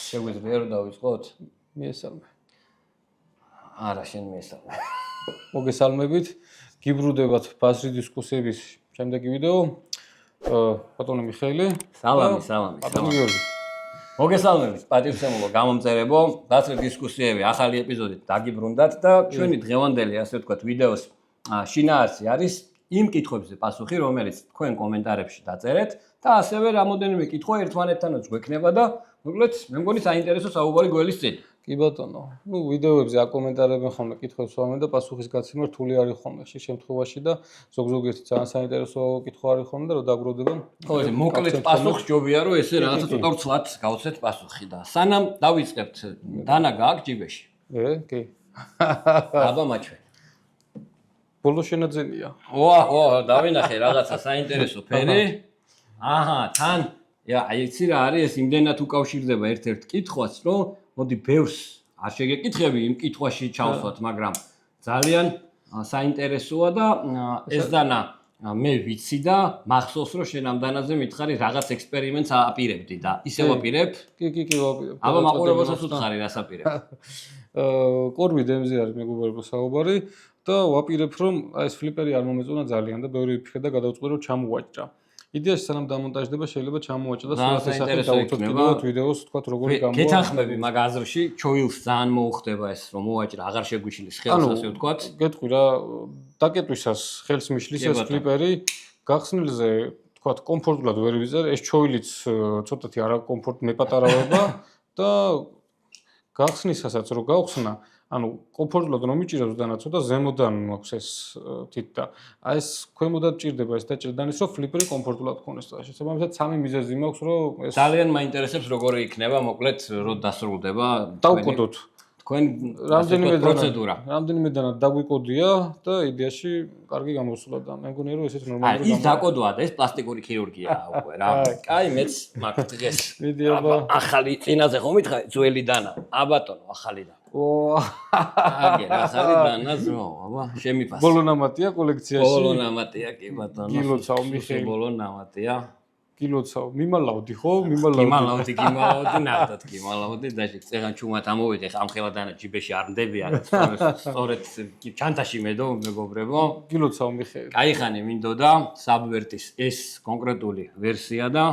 შეგვიძლია რომ დავიწყოთ? მიესალმე. არა, შენ მიესალმე. მოგესალმებით. გიბრუნდებათ ბაზრის დისკუსიების შემდეგი ვიდეო. ბატონო მიხეილი. სალამი. ბატონო გიორგი. მოგესალმებით, პატივსემულო გამომწერებო, ბაზრის დისკუსიები ახალი ეპიზოდით დაგიბრუნდათ და ჩვენი დღევანდელი, ასე ვთქვათ, ვიდეოს შინაარსი არის იმ კითხვებზე პასუხი, რომელიც თქვენ კომენტარებში დაწერეთ და ასევე რამოდენიმე კითხვა ერთმანეთთანაც გვექნება და მოკლედ მე მგონი საინტერესო საუბარი გველის წინ. კი ბატონო. ვიდეოებზე აკომენტარებენ ხოლმე კითხვებს ვამენ და პასუხის გაცემა რთული არის ხოლმე ხშირ შემთხვევაში და ზოგ-ზოგიერთი ძალიან საინტერესო კითხვა არის ხოლმე და რო დაგროვდება. ხო, ესე მოკლედ პასუხი ჯობია რომ ესე რაღაცა ცოტა რცლად გავცეთ პასუხი და სანამ დავიწყებთ, დანა გააქვს ჯიბეში? კი. აბა მაჩვე. ბოლო შენაძენია. დავინახე რაღაცა საინტერესო ფერი. აჰა, თან იცი რა არის ეს იმდენად უკავშირდება ერთ-ერთ კითხვას, რომ მოდი ბევრს არ შეგეკითხები იმ კითხვაში ჩავსვათ, მაგრამ ძალიან საინტერესოა და ეს დანა მე ვიცი და მახსოვს რომ შენ ამ დანაზე მითხარი რაღაც ექსპერიმენტს აპირებდი და ისე ვაპირებ? კი, ვაპირებ. აბა მაყურებელსაც უთხარი რას აპირებ? კორვი დემზე არის მეგობრებო საუბარი და ვაპირებ რომ ეს ფლიპერი არ მომეწონა ძალიან და ბევრი ფიქრე და გადავწყვიტე რომ ჩამოვაჭრა. იდეაში სანამ დამონტაჟდება შეიძლება ჩამოვაჭრა და სურათის სახით დავუწოთ კიდევ ვიდეოს თქვა როგორი გამოვა. გეთანხმები მაგ აზრში, ჩოილს ძალიან მოუხდება ეს რომ მოვაჭრა, აღარ შეგვიშლის ხელს ასე ვთქვათ. გეტყვი რა, დაკეტვისას ხელს მიშლის ეს ფლიპერი, გახსნილზე თქვათ კომფორტულად ვერ ვიზარ, ეს ჩოილიც ცოტათი არა კომფორტ მეპატარავება და გახსნისასაც რო გავხსნა ანუ კომფორტულად რომ მიჭირებს და ცოტა ზემოდან მაქვს ეს თით და აი ეს ქვემოდან ჭირდება ეს დაჭირდანის რომ ფლიპერი კომფორტულად ქონდეს და შესაბამისად სამი მიზეზი მაქვს რომ ეს ძალიან მაინტერესებს როგორი იქნება მოკლედ რო დასრულდება დავკოდოთ თქვენ რამდენიმე დანად დაგვიკოდია და იდეაში კარგი გამოსულა და მე მგონია რომ ესეც ნორმალური ის დაკოდვა და ეს პლასტიკური ქირურგიაა უკვე რა კაი მეც მაგ დღეს მიდი აბა ახალი წინაზე ხომ მითხარი ძველი დანა აბატონო ახალი და აგერ ახალი დანაზო აბა შემიფასე ბოლო ნამატია კოლექციაში ბოლო ნამატია კი ბატონო გილოცავ მიხეილი ბოლო ნამატია გილოცავ მიმალავდი ხო მიმალავდი ნახდათ გიმალავდი და წეგან ჩუმად ამოვიდე ამხელა დანა ჯიბეში არ მდებიან სწორედ ჩანთაში მედო მეგობრებო გილოცავ მიხეილი კაიხანი მინდოდა საბვერტის ეს კონკრეტული ვერსია და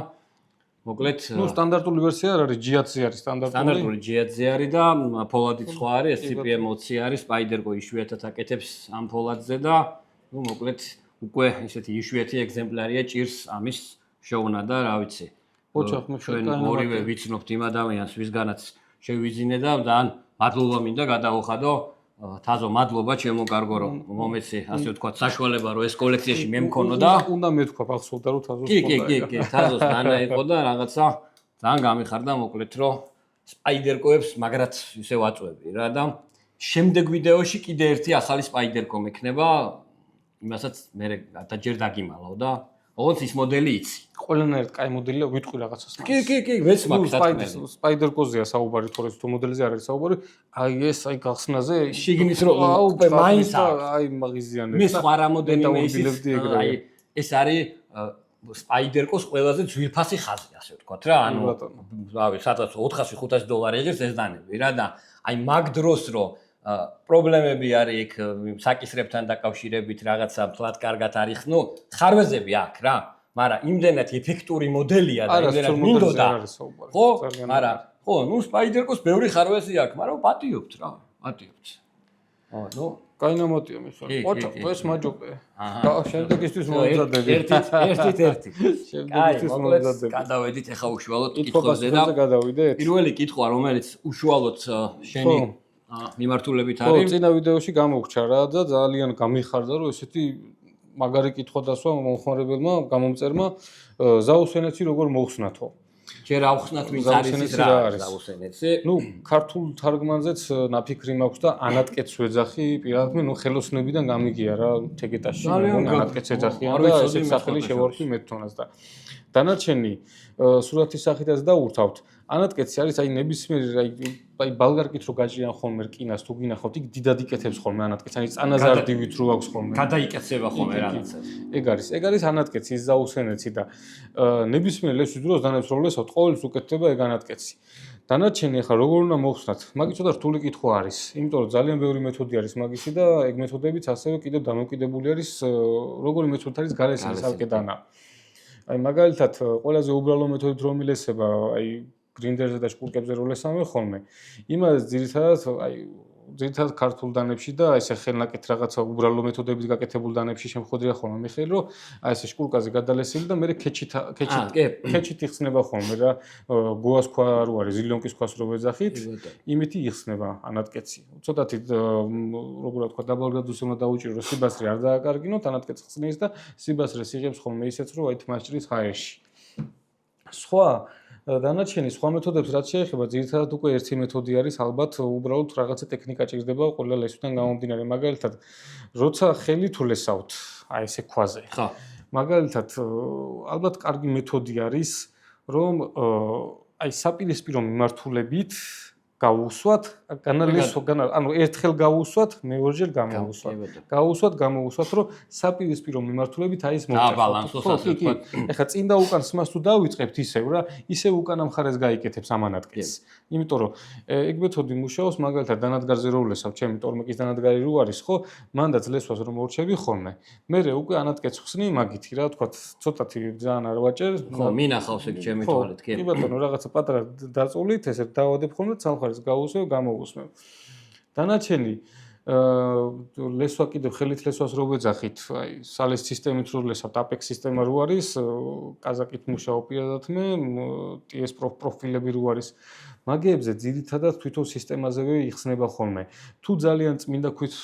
მოკლედ სტანდარტული ვერსია არ არის GHZ არის სტანდარტული GHZ არის და ფოლადიც სხვა არის CPM-20 არის Spyderco იშვიათად აკეთებს ამ ფოლადზე და მოკლედ უკვე ისეთი იშვიათი ეგზემპლარია ჭირს ამის შოვნა და რა ვიცი ჩვენ ორივე ვიცნობთ იმ ადამიანს ვისგანაც შევიძინე და ძალიან მადლობა მინდა გადაუხადო თაზო მადლობა ჩემო კარგო რომ მომეცე ასე ვთქვათ საშუალება რომ ეს კოლექციაში მე მქონოდა უნდა მეთქვა ახსოვდა რომ თაზოს კი თაზოს დანა იყო და რაღაცა ძალიან გამიხარდა მოკლედ რომ Spyderco-ებს მაგრად ისე ვაწვევი რა და შემდეგ ვიდეოში კიდე ერთი ახალი Spyderco მექნება იმასაც მე დაჯერ დაგიმალავ და ოღონდ ის მოდელი იცი. ყველანაირად კაი მოდელია, ვიტყვი რაღაცას. კი, ვეც მაქვს. Spyderco-ზეა საუბარი, თორე თუ მოდელზე არ არის საუბარი. აი ეს აი გახსნაზე შიგნის რომ უკვე მაინც აი მაგიზიანებს. მე სხვა რა მოდელია აი ეს არის Spyderco-ს ყველაზე ძვირფასი ხაზი, ასე ვთქვათ რა. ანუ რავი, სადაც $400-500 იღებს ეს დანები რა და აი მაგ დროს რომ პრობლემები არის იქ საკისრებთან დაკავშირებით რაღაცა თლად კარგად არის ნუ ხარვეზები აქვს რა მაგრამ იმდენად ეფექტური მოდელია და იმდენად მინდოდა ხო მაგრამ ხო ნუ Spyderco-ს ბევრი ხარვეზი აქვს მაგრამ პატიობთ რა პატიობთ ნუ კაი ნამატია მიხეილი ოჩა ეს მაჯოპე და შემდეგისთვის მომზადები ერთი შემდეგისთვის მომზადები გადავედით ახლა უშუალოდ კითხვებზე და პირველი კითხვა რომელიც უშუალოდ შენი მიმართულებით არის. ხო, წინა ვიდეოში გამოგჩა რა და ძალიან გამიხარდა რომ ესეთი მაგარი კითხვა დასვა მომხმარებელმა, გამომწერმა ზაუსენეცი როგორ მოხსნათო. ჯერ ავხსნათ ვინც არის ის რა არის ზაუსენეცი. ნუ ქართულ თარგმანზეც ნაფიქრი მაქვს და ანატკეც ვეძახი პირადად მე ნუ ხელოსნებიდან გამიგია რა თეგეტაში ანატკეც ეძახიან და ესეთ სახელი შევარქვი მე თონას და დანარჩენი სურათის სახითაც დავურთავთ. ანატკეცი არის აი ნებისმიერი აი ბალგარკით რო გაჭრიან ხოლმე რკინას თუ გინახავთ იქ დიდად იკეთებს ხოლმე ანატკეცი აი წანაზარდივით რო აქვს ხოლმე გადაიკეთება ხოლმე რაღაცას ეგ არის ანატკეცი ის ზაუსენეცი და ნებისმიერ ლეშის დროს დანებს რომ ლესავთ ყოველს უკეთდება ეგ ანატკეცი დანარჩენი ახლა როგორ უნდა მოხსნათ? მაგის ცოტა რთული კითხვა არის, იმიტომ რომ ძალიან ბევრი მეთოდი არის მაგისი და ეგ მეთოდებიც ასევე კიდევ დამოკიდებული არის როგორი მეთოდი არის გალესილი სალკედანა. აი მაგალითად ყველაზე უბრალო მეთოდით რომ მილესება, აი გრინდერზე და შპურკებზე რო ლესავენ ხოლმე. იმას ძირითადად ქართულ დანებში და ესე ხელნაკეთ რაღაცა უბრალო მეთოდებით გაკეთებულ დანებში შემოხვედრია ხოლმე მიხეილ რომ აი ესე შპურკაზე გადალესილი და მე ქეჩით იხსნება ხოლმე რა გოას ქვა რო არის ზილიონკის ქვას რო ვეძახით იმითი იხსნება ანატკეცი ცოტათი როგორ ვთქვა დაბალგრადუსი უნდა დაუჭირო სიბასრე არ დააკარგინოთ ანატკეცს ხსნის და სიბასრეს იღებს ხოლმე ისეც რომ აი თმასჭრის ჰაერში სხვა დანარჩენი სხვა მეთოდებს რაც შეეხება ძირითადად უკვე ერთი მეთოდი არის ალბათ უბრალოდ რაღაცა ტექნიკა ჭირდება ყველა ლესვიდან გამომდინარე მაგალითად როცა ხელით ვლესავთ აი ესე ქვაზე ხო მაგალითად ალბათ კარგი მეთოდი არის რომ აი საპირისპირო მიმართულებით გაუსვათ ანუ ერთხელ გაუსვათ მეორჯერ გამოვუსვათ რომ საპირისპირო მიმართულებით აი ეს მოვწესოთ ეხლა წინ და უკან სმას თუ დავიწყებთ ისევ რა ისევ უკანა მხარეს გაიკეთებს ამანატკეცს იმიტომ რომ ეგ მეთოდი მუშაობს მაგალითად დანადგარზე რო ვლესავ ჩემი ტორმეკის დანადგარი რო არის ხო მანდაც ლესვას რომ მორჩები ხოლმე მე უკვე ანატკეცს ხსნი მაგითი რა თქვა ცოტათი ძალიან არ ვაჭერ ხო მინახავს ეგ ჩემი თვალით კი ბატონო რაღაცა პატარა დაწოლით ესე დავადებ ხოლმე ცალ გავუსვევ, გამოვუსმევ. დანარჩენი ლესვა კიდევ ხელით ლესვას რო ვეძახით, აი სალეს სისტემით რო ლესავთ, APEX სისტემა რო არის, კაზაკით მუშაობ პირადად მე, TS პროფილები რო არის. მაგეებზე ძირითადად თვითონ სისტემაზევე იხსნება ხოლმე. თუ ძალიან წმინდა ქვით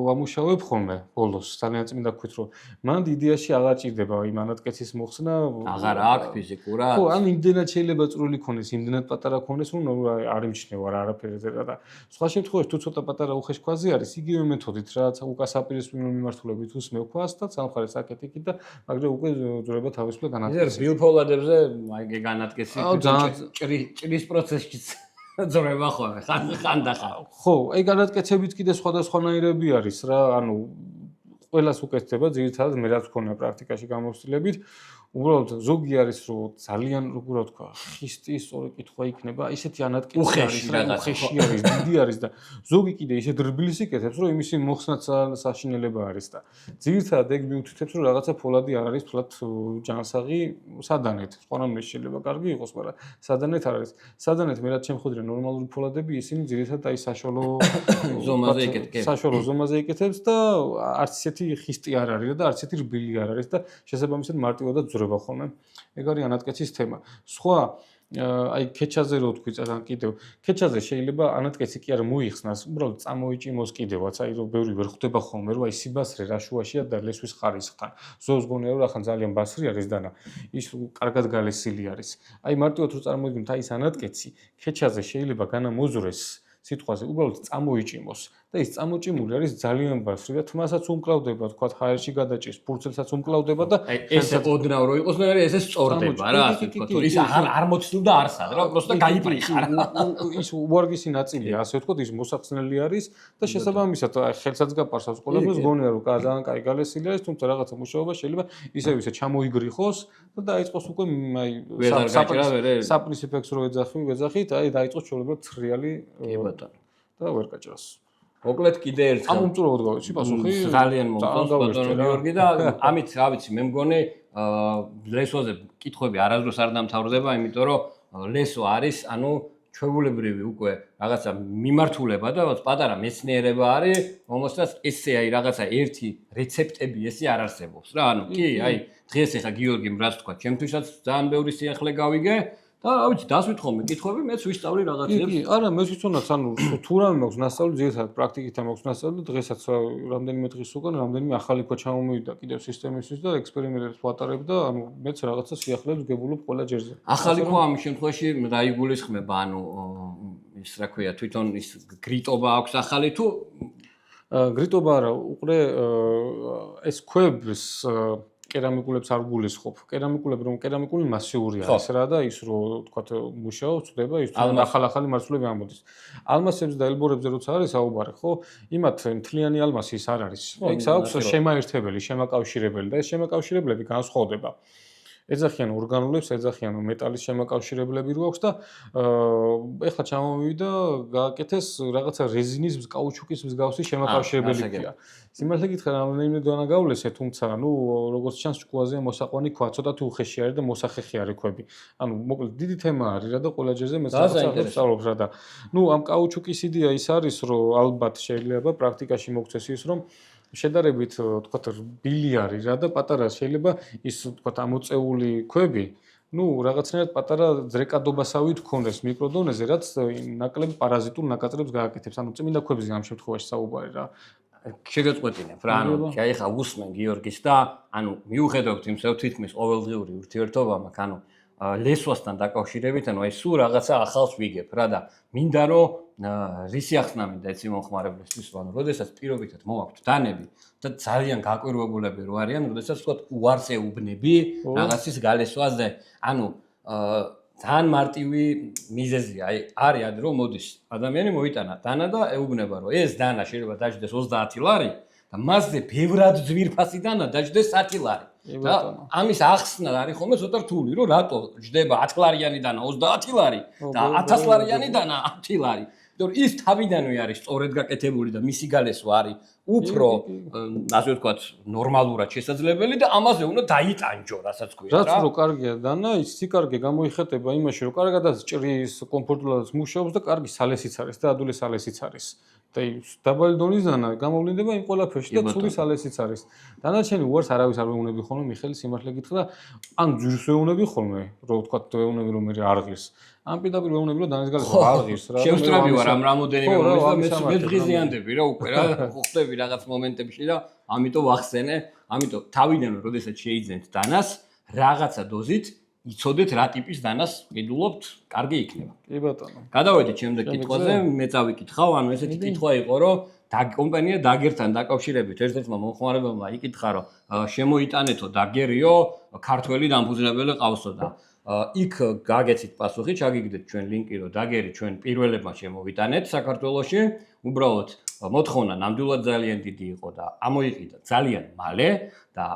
ვამუშავებ ხოლმე, ბოლოს ძალიან წმინდა ქვით რომ მანდ იდეაში აღარ ჭირდება იმ ანატკეცის მოხსნა. აღარ აქვს ფიზიკურად. ხო, ან იმდენად შეიძლება წვრილი ქონდეს, იმდენად პატარა ქონდეს, რომ არ იმჩნევა რა არაფერზე რა და სხვა შემთხვევაში თუ ცოტა პატარა უხეშ ქვაზე არის, იგივე მეთოდით რაც უკასაპირისპირო მიმართულებით უსმევ ქვას და სამხრეთ საკეთიკით და მაგრამ უკვე ძრება თავისუფლად განათლებას. ბილფოლადებზე აი განათლესი ჭრის პროცესში ძრება ხოლმე ხანდახან. ხო, აი განათლებით კიდე სხვადასხვანაირები არის რა, ანუ ყველას უკეთდება ძირითადად მე რაც ქონა პრაქტიკაში გამოცდილებით უბრალოდ ზოგი არის რომ ძალიან როგორ ვთქვა ხისტი სწორი კითხვა იქნება ისეთი ანატკეცი არის რა უხეში არის დიდი არის და ზოგი კიდე ისეთ რბილს იკეთებს რომ იმისი მოხსნაც საშინელება არის და ძირითადად ეგ მიუთითებს რომ რაღაცა ფოლადი არ არის თლათ ჯანსაღი სადანეთ ყველამ შეიძლება კარგი იყოს მაგრამ სადანეთ არ არის სადანეთ მე რაც შემოხვედრე ნორმალური ფოლადები ისინი ძირითადად აი საშუალო ზომაზე იკეთებს და არც ისეთი ხისტი არ არის და არც ისეთი რბილი არ არის და შესაბამისად მარტივადაც ძრება ხოლმე. ეგ არის ანატკეცის თემა. სხვა აი ქეჩაზე რო თქვი წაგან კიდევ ქეჩაზე შეიძლება ანატკეცი კი არ მოიხსნას, უბრალოდ წამოიჭიმოს კიდევაც, აი რომ ბევრი ვერ ხვდება ხოლმე, რომ აი სიბასრე რა შუაშია და ლესვის ხარისხთან. ზოს გონია რომ ახლა ძალიან ბასრი არის დანა ის კარგად გალესილი არის. აი მარტივად რო წარმოვიდგინოთ აი ეს ანატკეცი ქეჩაზე შეიძლება განამოზრეს სიტყვაზე უბრალოდ წამოიჭიმოს და ის წამოჭიმული არის ძალიან ბასრი და თმასაც უმკლავდება, თქვა ჰაერში გადაჭირს, ფურცელსაც უმკლავდება და ესე ოდნავ რო იყოს, მაგრამ ესე სწორდება რა, ასე თქვა, თუ ის არ მოცნობდა არსად რა, просто გაიპრიხა რა. ის უარგისი ნაწილია, ასე ვთქვა, ის მოსახსნელი არის და შესაბამისად ხელსაც გაპარსავს ყველაფერს, გონია რომ ძალიან კაი გალესილი არის, თუმცა რაღაცა მუშაობა შეიძლება ისევ ჩამოიგრიხოს და დაიწყოს უკვე აი საპრის ეფექტს რო ვეძახით, აი დაიწყოს ჩვეულებრივ ცრიალი და ვერ გაჭრას. მოკლედ კიდე ერთხელ ამომწურავად გავიცი პასუხი ძალიან მომწონს ბატონო გიორგი და ამით რა ვიცი მე მგონი ლესვაზე კითხვები არასდროს არ დამთავრდება იმიტომ რომ ლესო არის ანუ ჩვეულებრივი უკვე რაღაცა მიმართულება და პატარა მეცნიერება არის რომელსაც ესე აი რაღაცა ერთი რეცეპტები ესე არ არსებობს რა ანუ კი აი დღეს ახლა გიორგიმ რაც თქვა ჩემთვისაც ძალიან ბევრი სიახლე გავიგე და რა ვიცი დასვით ხოლმე კითხვები მეც ვისწავლი რაღაცებს კი არა მე ვიცონაც ანუ თუ რამე მაქვს ნასწავლი ძირითადად პრაქტიკით მაქვს ნასწავლი დღესაც რამდენიმე დღის უკან რამდენიმე ახალი ქვა ჩამომივიდა კიდევ სისტემისთვის და ექსპერიმენტებს ვატარებ და ანუ მეც რაღაცა სიახლეებს გებულობ ყველა ჯერზე ახალი ქვა ამის შემთხვევაში რა იგულისხმება ანუ ის რა ქვია თვითონ ის გრიტობა აქვს ახალი თუ გრიტობა არა უყრე ეს ქვებს კერამიკულებს არ გულისხმობ. კერამიკულები რომ კერამიკული მასიური არის რა და ის რო თქვათ მუშაობს, წდება ის თუ ახალ-ახალი მარცვლები ამოდის. ალმასებზე და ელბორებზე როცა არის საუბარი, ხო? იმათ მთლიანი ალმასი ის არ არის. იქ აქვს შემაერთებელი, შემაკავშირებელი და ეს შემაკავშირებლები განსხვავდება. ეძახიან ორგანულებს, ეძახიან მეტალის შემაკავშირებლები რო აქვს და ეხლა ჩამოვიდა გააკეთეს რაღაცა რეზინის კაუჩუკის მსგავსი შემაკავშირებელი ქვია. სიმართლე გითხრა რამდენიმე დონა გავლესე, თუმცა როგორც ჩანს ჭკუაზეა მოსაყვანი ქვა, ცოტა თუ უხეში არის და მოსახეხი არის ქვები. მოკლედ დიდი თემა არის რა და ყველა ჯერზე მეც რაღაცა სწავლობს რა და ამ კაუჩუკის იდეა ის არის, რომ ალბათ შეიძლება პრაქტიკაში მოქცეს ის, რომ შედარებით თქვათ რბილი არის რა და პატარა შეიძლება ის თქვათ ამოწეული ქვები რაღაცნაირად პატარა ძრეკადობასავით ქონდეს მიკროდონეზე, რაც ნაკლებ პარაზიტულ ნაკაწრებს გააკეთებს. წმინდა ქვებზე ამ შემთხვევაში საუბარი რა. შეგეწყვეტინებ რა, აი ხა უსმენ გიორგის და მიუხედავად იმისა, რომ თითქმის ყოველდღიური ურთიერთობა მაქვს, ლესვასთან დაკავშირებით, აი სულ რაღაცა ახალს ვიგებ რა და მინდა რომ რისი ახსნა მინდა ეცი მომხმარებლისთვის, როდესაც პირობითად მოვაქვთ დანები და ძალიან გაკვირვებულები რო არიან, როდესაც თქვა უარს ეუბნები რაღაცის გალესვაზე, ძალიან მარტივი მიზეზია, არის რომ მოდის ადამიანი მოიტანა დანა და ეუბნება რომ ეს დანა შეიძლება დაждდეს 30 ლარი და მასზე ბევრად ძვირფასი დანა დაждდეს 10 ლარი. და ამის ახსნა არის ხოლმე ცოტა რთული, რომ რატო ჯდება 10 ლარიანი დანა 30 ლარი და 1000 ლარიანი დანა 10 ლარი. იმიტომ ის თავიდანვე არის სწორედ გაკეთებული და მისი გალესვა არის უფრო ასე ვთქვათ ნორმალურად შესაძლებელი და ამაზე უნდა დაიტანჯო, რასაც ქვია რა. რაც რო კარგია დანა, ის სიკარგე გამოიხატება იმაში, რომ კარგადაც ჭრის, კომფორტულადაც მუშაობს და კარგი სალესიც არის და ადვილი სალესიც არის. და დაბალი დონის დანა გამოვლინდება იმ ყველაფერში და ცუდი სალესიც არის. დანარჩენი უარს არავის არ ვეუნები ხოლმე, მიხელი სიმართლე გითხრა, ან ძვირს ვეუნები ხოლმე, რომ ვთქვათ ვეუნები რომ მე არ ღირს. ან პირდაპირ ვეუნები რომ დანის გალესვა არ ღირს რა. შევსწრები ვარ ამ რამოდენიმე მომენტს და მე დღიზიანდები რა უკვე რა, ხვდები რაღაც მომენტებში და ამიტომ ვახსენე, ამიტომ თავიდანვე როდესაც შეიძენთ დანას, რაღაცა დოზით იცოდეთ რა ტიპის დანას ყიდულობთ, კარგი იქნება. კი ბატონო. გადავედით შემდეგ კითხვაზე, მე წავიკითხავ, ესეთი კითხვა იყო, რომ კომპანია დაგერთან დაკავშირებით ერთ-ერთმა მომხმარებელმა იკითხა, რომ შემოიტანეთო დაგერიო ქართველი დამფუძნებელი ყავსო და იქ გაგეცით პასუხი, ჩაგიგდეთ ჩვენ ლინკი, რომ დაგერი ჩვენ პირველებმა შემოვიტანეთ საქართველოში, უბრალოდ მოთხოვნა ნამდვილად ძალიან დიდი იყო და ამოიყიდა ძალიან მალე და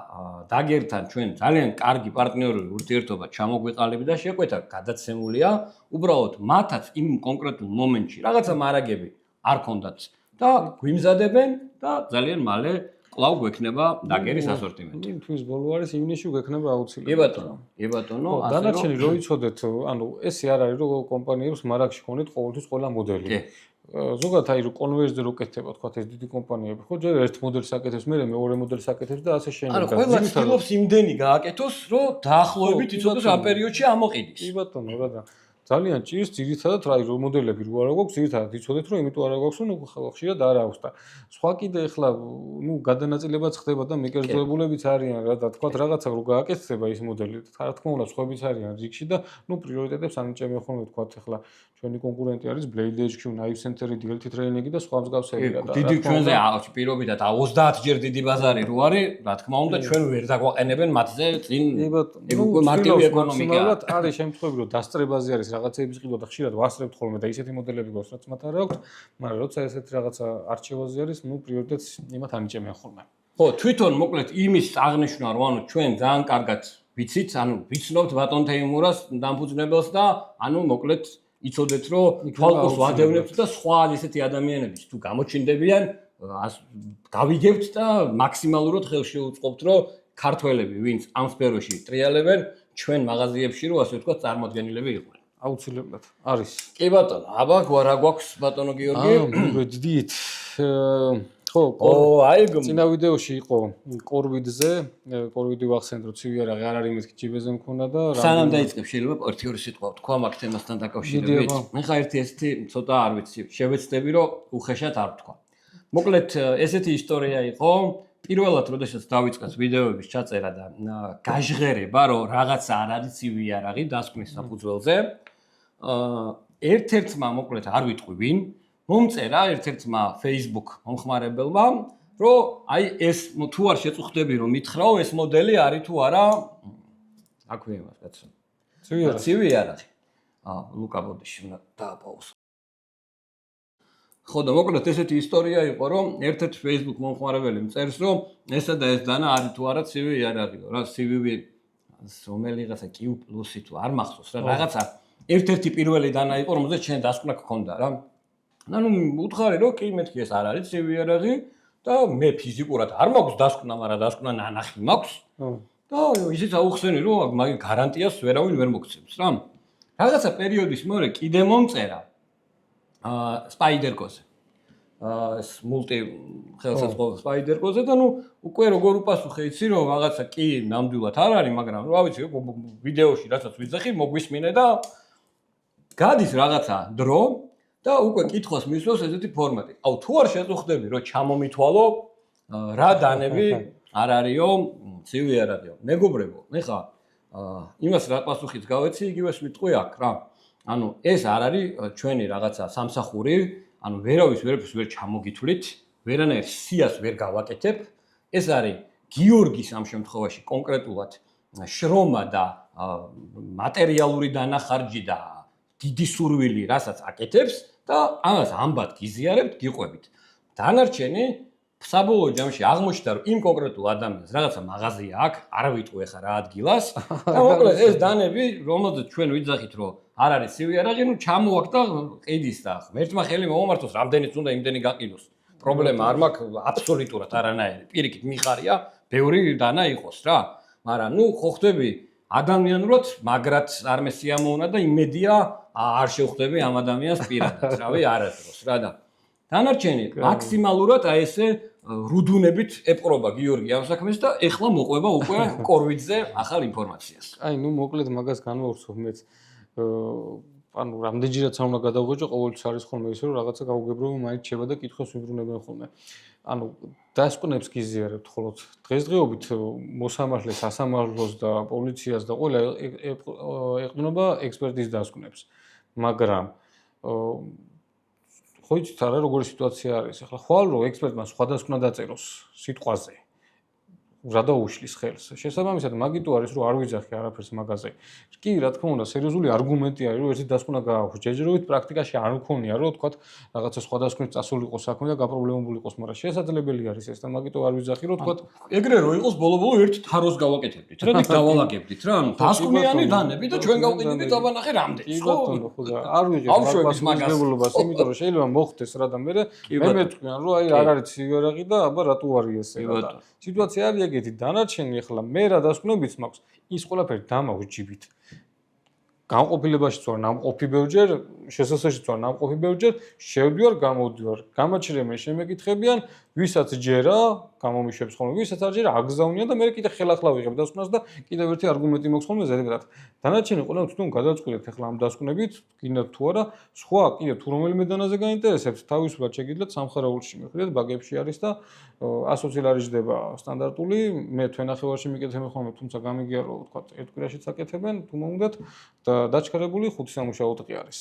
დაგერთან ჩვენ ძალიან კარგი პარტნიორული ურთიერთობა ჩამოგვიყალიბდა და შეკვეთა გადაცემულია, უბრალოდ მათაც იმ კონკრეტულ მომენტში რაღაცა მარაგები არ ქონდათ და გვიმზადებენ და ძალიან მალე კვლავ გვექნება დაგერის ასორტიმენტი. თვის ბოლო არის ივნისში გვექნება აუცილებლად. კი ბატონო, დანარჩენი რო იცოდეთ, ესე არ არის რომ კომპანიებს მარაგში ქონდეთ ყოველთვის ყველა მოდელი. ზოგადად აი რომ კონვერჟზე რო კეთდება, თქვა ეს დიდი კომპანიები, ხო, ჯერ ერთ მოდელს აკეთებს, მე მეორე მოდელს აკეთებს და ასე შემდეგ. ყველა ცდილობს იმდენი გააკეთოს, რომ დაახლოებით იცოდეს ამ პერიოდში ამოყიდის. კი ბატონო, რა და ძალიან ჭირს ძირითადად რა რო მოდელები რო არა გვაქვს, ძირითადად იცოდეთ რომ იმიტომ არა გვაქვს, რომ ხშირად არ აქვს და სხვა კიდე ეხლა გადანაწილებაც ხდება და მიკერძოებულებიც არიან რა და თქვა რაღაცა რო გააკეთდება ის მოდელი, რა თქმა უნდა, სხვაებიც არიან რიგში და პრიორიტეტებს ანიჭებენ ხოლმე თქვა ეხლა ჩვენი კონკურენტი არის Blade HQ, Knife Center, DLT Training და სხვა მსგავსები რა და დიდი ჩვენზე პირობითად 30 ჯერ დიდი ბაზარი რო არის, რა თქმა უნდა, ჩვენ ვერ დაგვაყენებენ მათზე წინ უკვე მარტივი ეკონომიკა. არის შემთხვევები რომ დასწრებაზე არის რაღაცების ყიდვა და ხშირად ვასწრებთ ხოლმე და ისეთი მოდელები გვაქვს, რაც მათ არ აქვს, მაგრამ როცა ესეთი რაღაცა არჩევაზე არის, პრიორიტეტს იმათ ანიჭებენ ხოლმე. ხო, თვითონ მოკლედ იმის აღნიშვნა რომ ჩვენ ძალიან კარგად ვიცით, ვიცნობთ ბატონ თეიმურას დამფუძნებელს და მოკლედ იცოდეთ რომ თვალყოს ვადევნებთ და სხვა ისეთი ადამიანების თუ გამოჩინდებიან, გავიგებთ და მაქსიმალურად ხელში უწყობთ რომ ქართველები, ვინც ამ სფეროში ტრიალებენ, ჩვენ მაღაზიებში რომ ასე ვთქვათ წარმოადგენილები იყვნენ. აუცილებლად არის. კი ბატონო, აბა რა გვაქვს ბატონო გიორგი? მოგედით. ხო, წინა ვიდეოში იყო კორვიდზე, კორვიდი ვახსენეთ რომ ცივი არაღი არ არის მეთქი ჯიბეზე მქონდა და სანამ დაიწყებ შეიძლება ერთი-ორი სიტყვა თქვა მაგ თემასთან დაკავშირებით. მე ხა ერთი ცოტა არ ვიცი, შევეცდები რომ უხეშად არ ვთქვა. მოკლედ ესეთი ისტორია იყო, პირველად როდესაც დავიწყეს ვიდეოების ჩაწერა და გაჟღერება რომ რაღაცა არ არის ცივი არაღი დასკვნის საფუძველზე, ერთ-ერთმა მოკლედ არ ვიტყვი ვინ მომწერა ერთ-ერთმა Facebook მომხმარებელმა, რომ აი ეს თუ არ შეწუხდები რომ მითხრაო ეს მოდელი არის თუ არა, აქვე იმას კაცო. ცივი არაღი. ლუკა ბოდიში უნდა დააპაუზო. ხო და მოკლედ ესეთი ისტორია იყო, რომ ერთ-ერთი Facebook მომხმარებელი მწერს, რომ ესა და ეს დანა არის თუ არა ცივი არაღიო, რა ცივი რომელიღაცა Q+ თუ არ მახსოვს რა, რაღაცა ერთ-ერთი პირველი დანა იყო, რომელზეც ჩვენ დასკვნა გქონდა რა. ანუ უთხარი რომ კი მეთქი ეს არ არის ცივი იარაღი და მე ფიზიკურად არ მაქვს დასკვნა, მაგრამ დასკვნა ნანახი მაქვს. და ისიც აუხსენი რომ მაგ გარანტიას ვერავინ ვერ მოგცემს რა. რაღაცა პერიოდის მერე კიდე მომწერა სპაიდერკოზე. ეს მულტი ხელსაწყო სპაიდერკოზე და უკვე როგორ უპასუხე იცი რომ რაღაცა კი ნამდვილად არ არის, მაგრამ რა ვიცი ვიდეოში რასაც ვიძახი მოგვისმინე და გადის რაღაცა დრო და უკვე კითხვას მისვევს ესეთი ფორმატი. აუ თუ არ შეწუხდები რომ ჩამომითვალო რა დანები არ არისო ცივი იარაღიო. მეგობრებო, მე ხა იმას რა პასუხიც გავეცი, იგივეს ვიტყვი აქ რა. ანუ ეს არ არის ჩვენი რაღაცა სამსახური, ანუ ვერავის ვერაფერს ვერ ჩამოგითვლით, ვერანაირ სიას ვერ გავაკეთებ. ეს არის გიორგის ამ შემთხვევაში კონკრეტულად შრომა და მატერიალური დანახარჯი და დიდი სურვილი, რასაც აკეთებს და ამას ამბად გიზიარებთ, გიყვებით. დანარჩენი საბოლოო ჯამში აღმოჩნდა რომ იმ კონკრეტულ ადამიანს რაღაცა მაღაზია აქვს, არ ვიტყვი ახლა რა ადგილას და მოკლედ ეს დანები, რომელზეც ჩვენ ვიძახით რომ არ არის ცივი იარაღი, ნუ ჩამოვაქ და ყიდის და ღმერთმა ხელი მომართოს, რამდენიც უნდა იმდენი გაყიდოს. პრობლემა არ მაქვს აბსოლუტურად არანაირი. პირიქით მიხარია, ბევრი დანა იყოს რა. მაგრამ ნუ ხო ხდები ადამიანურად, მაგრად არ მესიამოვნა და იმედია არ შევხვდები ამ ადამიანს პირადად, რავი, არასდროს რა და დანარჩენი მაქსიმალურად აი ესე რუდუნებით ეპყრობა გიორგი ამ საქმეს და ეხლა მოყვება უკვე კორვიძე ახალ ინფორმაციას. აი, ნუ მოკლედ მაგას განვავრცობ მეც. ანუ რამდენჯერაც არ უნდა გადავღოჭო, ყოველთვის არის ხოლმე ისე რომ რაღაცა გაუგებრობა მაინც შევა და კითხოს ვიბრუნებენ ხოლმე. ანუ დასკვნებს გიზიარებთ ხოლმე დღესდღეობით მოსამართლეს, სასამართლოს და პოლიციას და ყველა ეყრდნობა ექსპერტის დასკვნებს. მაგრამ ხო იცით არა როგორი სიტუაცია არის. ახლა ხვალ რომ ექსპერტმა სხვა დასკვნა დაწეროს სიტყვაზე. რა დაუშლის ხელს. შესაბამისად მაგიტო არის რომ არ ვიძახი არაფერს მაგაზე. კი, რა თქმა უნდა, სერიოზული არგუმენტი არის რომ ერთი დასკვნა გააქვს. ჯერჯერობით პრაქტიკაში არ მქონია რომ თქვა რაღაცა სხვა დასკვნით წასულიყო საქმე და გაპრობლემებული იყოს, მაგრამ შესაძლებელი არის ეს და მაგიტო არ ვიძახი რომ თქვა ეგრე რო იყოს ბოლო-ბოლო ერთ თაროს გავაკეთებდით რა, დიახ დავალაგებდით რა. ანუ დასკვნიანი დანები და ჩვენ გავყიდებით აბანახე რამდენს ხო? ხო და არ ვიღებ მაგას, იმიტომ რომ შეიძლება მოხდეს რა და მე მეთქვიან რომ აი არ არის ცივი იარაღი და აბა რატო არის ესე და სიტუაცია არის ეგეთი დანარჩენი ახლა მე რა დასკვნებიც მაქვს ის ყველაფერი დამავჯიბით განყოფილებაშიც ვარ ნამყოფი ბევრჯერ შესაძლოა ვარ ნამყოფი ბევრჯერ შევდივარ გამოდივარ გამაჩერებენ შემეკითხებიან ვისაც ჯერა გამომიშვებს ხოლმე ვისაც არ ჯერა აგზავნიან და მე კიდე ხელახლა ვიღებ დასკვნას და კიდევ ერთი არგუმენტი მაქვს ხოლმე ზედმეტად დანარჩენი ყველა თვითონ გადავწყვეტთ ახლა ამ დასკვნებით გინდათ თუ არა სხვა კიდე თუ რომელიმე დანაზე გაინტერესებთ თავისუფლად შეგიძლიათ სამხარაულში მიხვდეთ ბაგებში არის და 100 წელი ჯდება სტანდარტული მე თვენახევარში მიკეთებ ხოლმე თუმცა გამიგია რომ თქვა ერთ კვირაშიც აკეთებენ თუ მომდათ და დაჩქარებული 5 სამუშაო დღე არის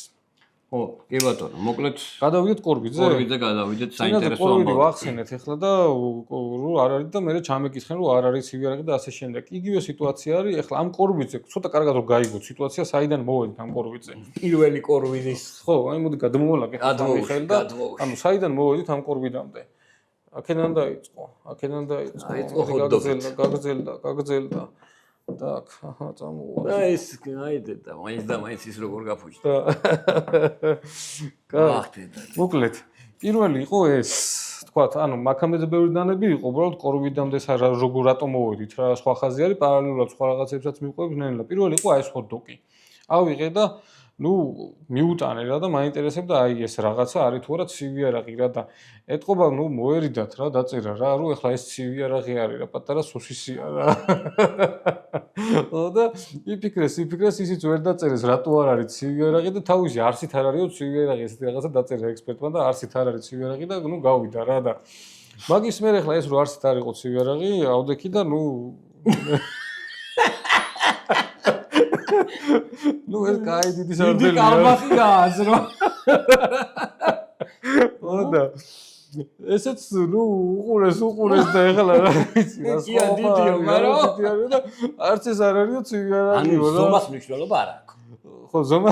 ხო, კი ბატონო, მოკლედ გადავიდეთ კორვიძე. კორვიძე გადავიდეთ საინტერესო ამბავი. კორვიძე ვახსენეთ ახლა და რო არ არის და მე ჩამეკითხენ რომ არ არის ცივი იარაღი და ასე შემდეგ. იგივე სიტუაცია არის ახლა ამ კორვიძე ცოტა კარგად რომ გაიგოთ სიტუაცია საიდან მოვედით ამ კორვიძე. პირველი კორვიძის ხო, აი მოდი გადმოვალაგეთ ამ ხელ და ანუ საიდან მოვედით ამ კორვიდამდე. აქედან დაიწყო. გაგრძელდა. Так, аха, წამოვა. და ეს აიდე და მაინც ის როგორ გაფუჭდა. მოკლედ, პირველი იყო ეს, თქვათ, ანუ მაქამეზე ბევრი დანები იყო, უბრალოდ კორვიდამდე როგორ რატომ მოვედით რა, სხვა ხაზი არის, პარალელურად სხვა რაღაცებსაც მიყვებს ნელა. პირველი იყო აი ეს ჰოთ-დოგი. ავიღე და ნუ მიუტანე რა და მაინტერესებდა აი ეს რაღაცა არის თუ არა ცივი იარაღი რა და ეთყობა ნუ მოერიდათ რა დაწერა რა რომ ეხლა ეს ცივი იარაღი არის რა პატარა სოსისია რა და იფიქრეს ისიც ვერ დაწერეს რატო არ არის ცივი იარაღი და თავისი არსით არ არისო ცივი იარაღი ესეთი რაღაცა დაწერა ექსპერტმა და არსით არ არის ცივი იარაღი და ნუ გავიდა რა და მაგის მე ეხლა ეს რო არსით არისო ცივი იარაღი ავდექი და ნუ ნუ ეს კაი დიდი სარდელია. დიდი კალბასია აზრო. და ესეც ნუ უყურეს და ეხლა რა ვიცი რა სხვა დიდიო, მაგრამ და არც ეს არ არისო ცივი იარაღი რა. ანუ ზომას მნიშვნელობა არ აქვს. ხო ზომა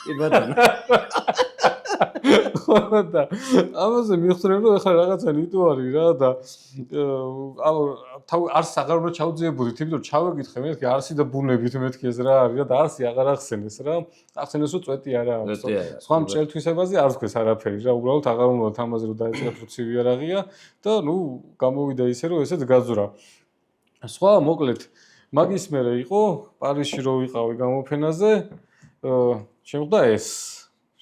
კი ბატონო. ხო და ამაზე მიხსნებ რომ ეხლა რაღაცა ნიტო არის რა და არს აღარ უნდა ჩავძიებოდით, იმიტომ რომ ჩავეკითხე მეთქი არსი და ბუნებით მეთქი ეს რა არის და არსი აღარ ახსენეს რა. ახსენეს რომ წვეტი არა აქვს. სხვა მჭერთვისებაზე არ ვთქვეს არაფერი რა, უბრალოდ აღარ უნდა ამაზე რომ დაეწყოთ რომ ცივი არაღია და ნუ გამოვიდა ისე რომ ესეც გაძვრა. სხვა მოკლედ მაგის მერე იყო პარიზში რო ვიყავი გამოფენაზე შემხდა ეს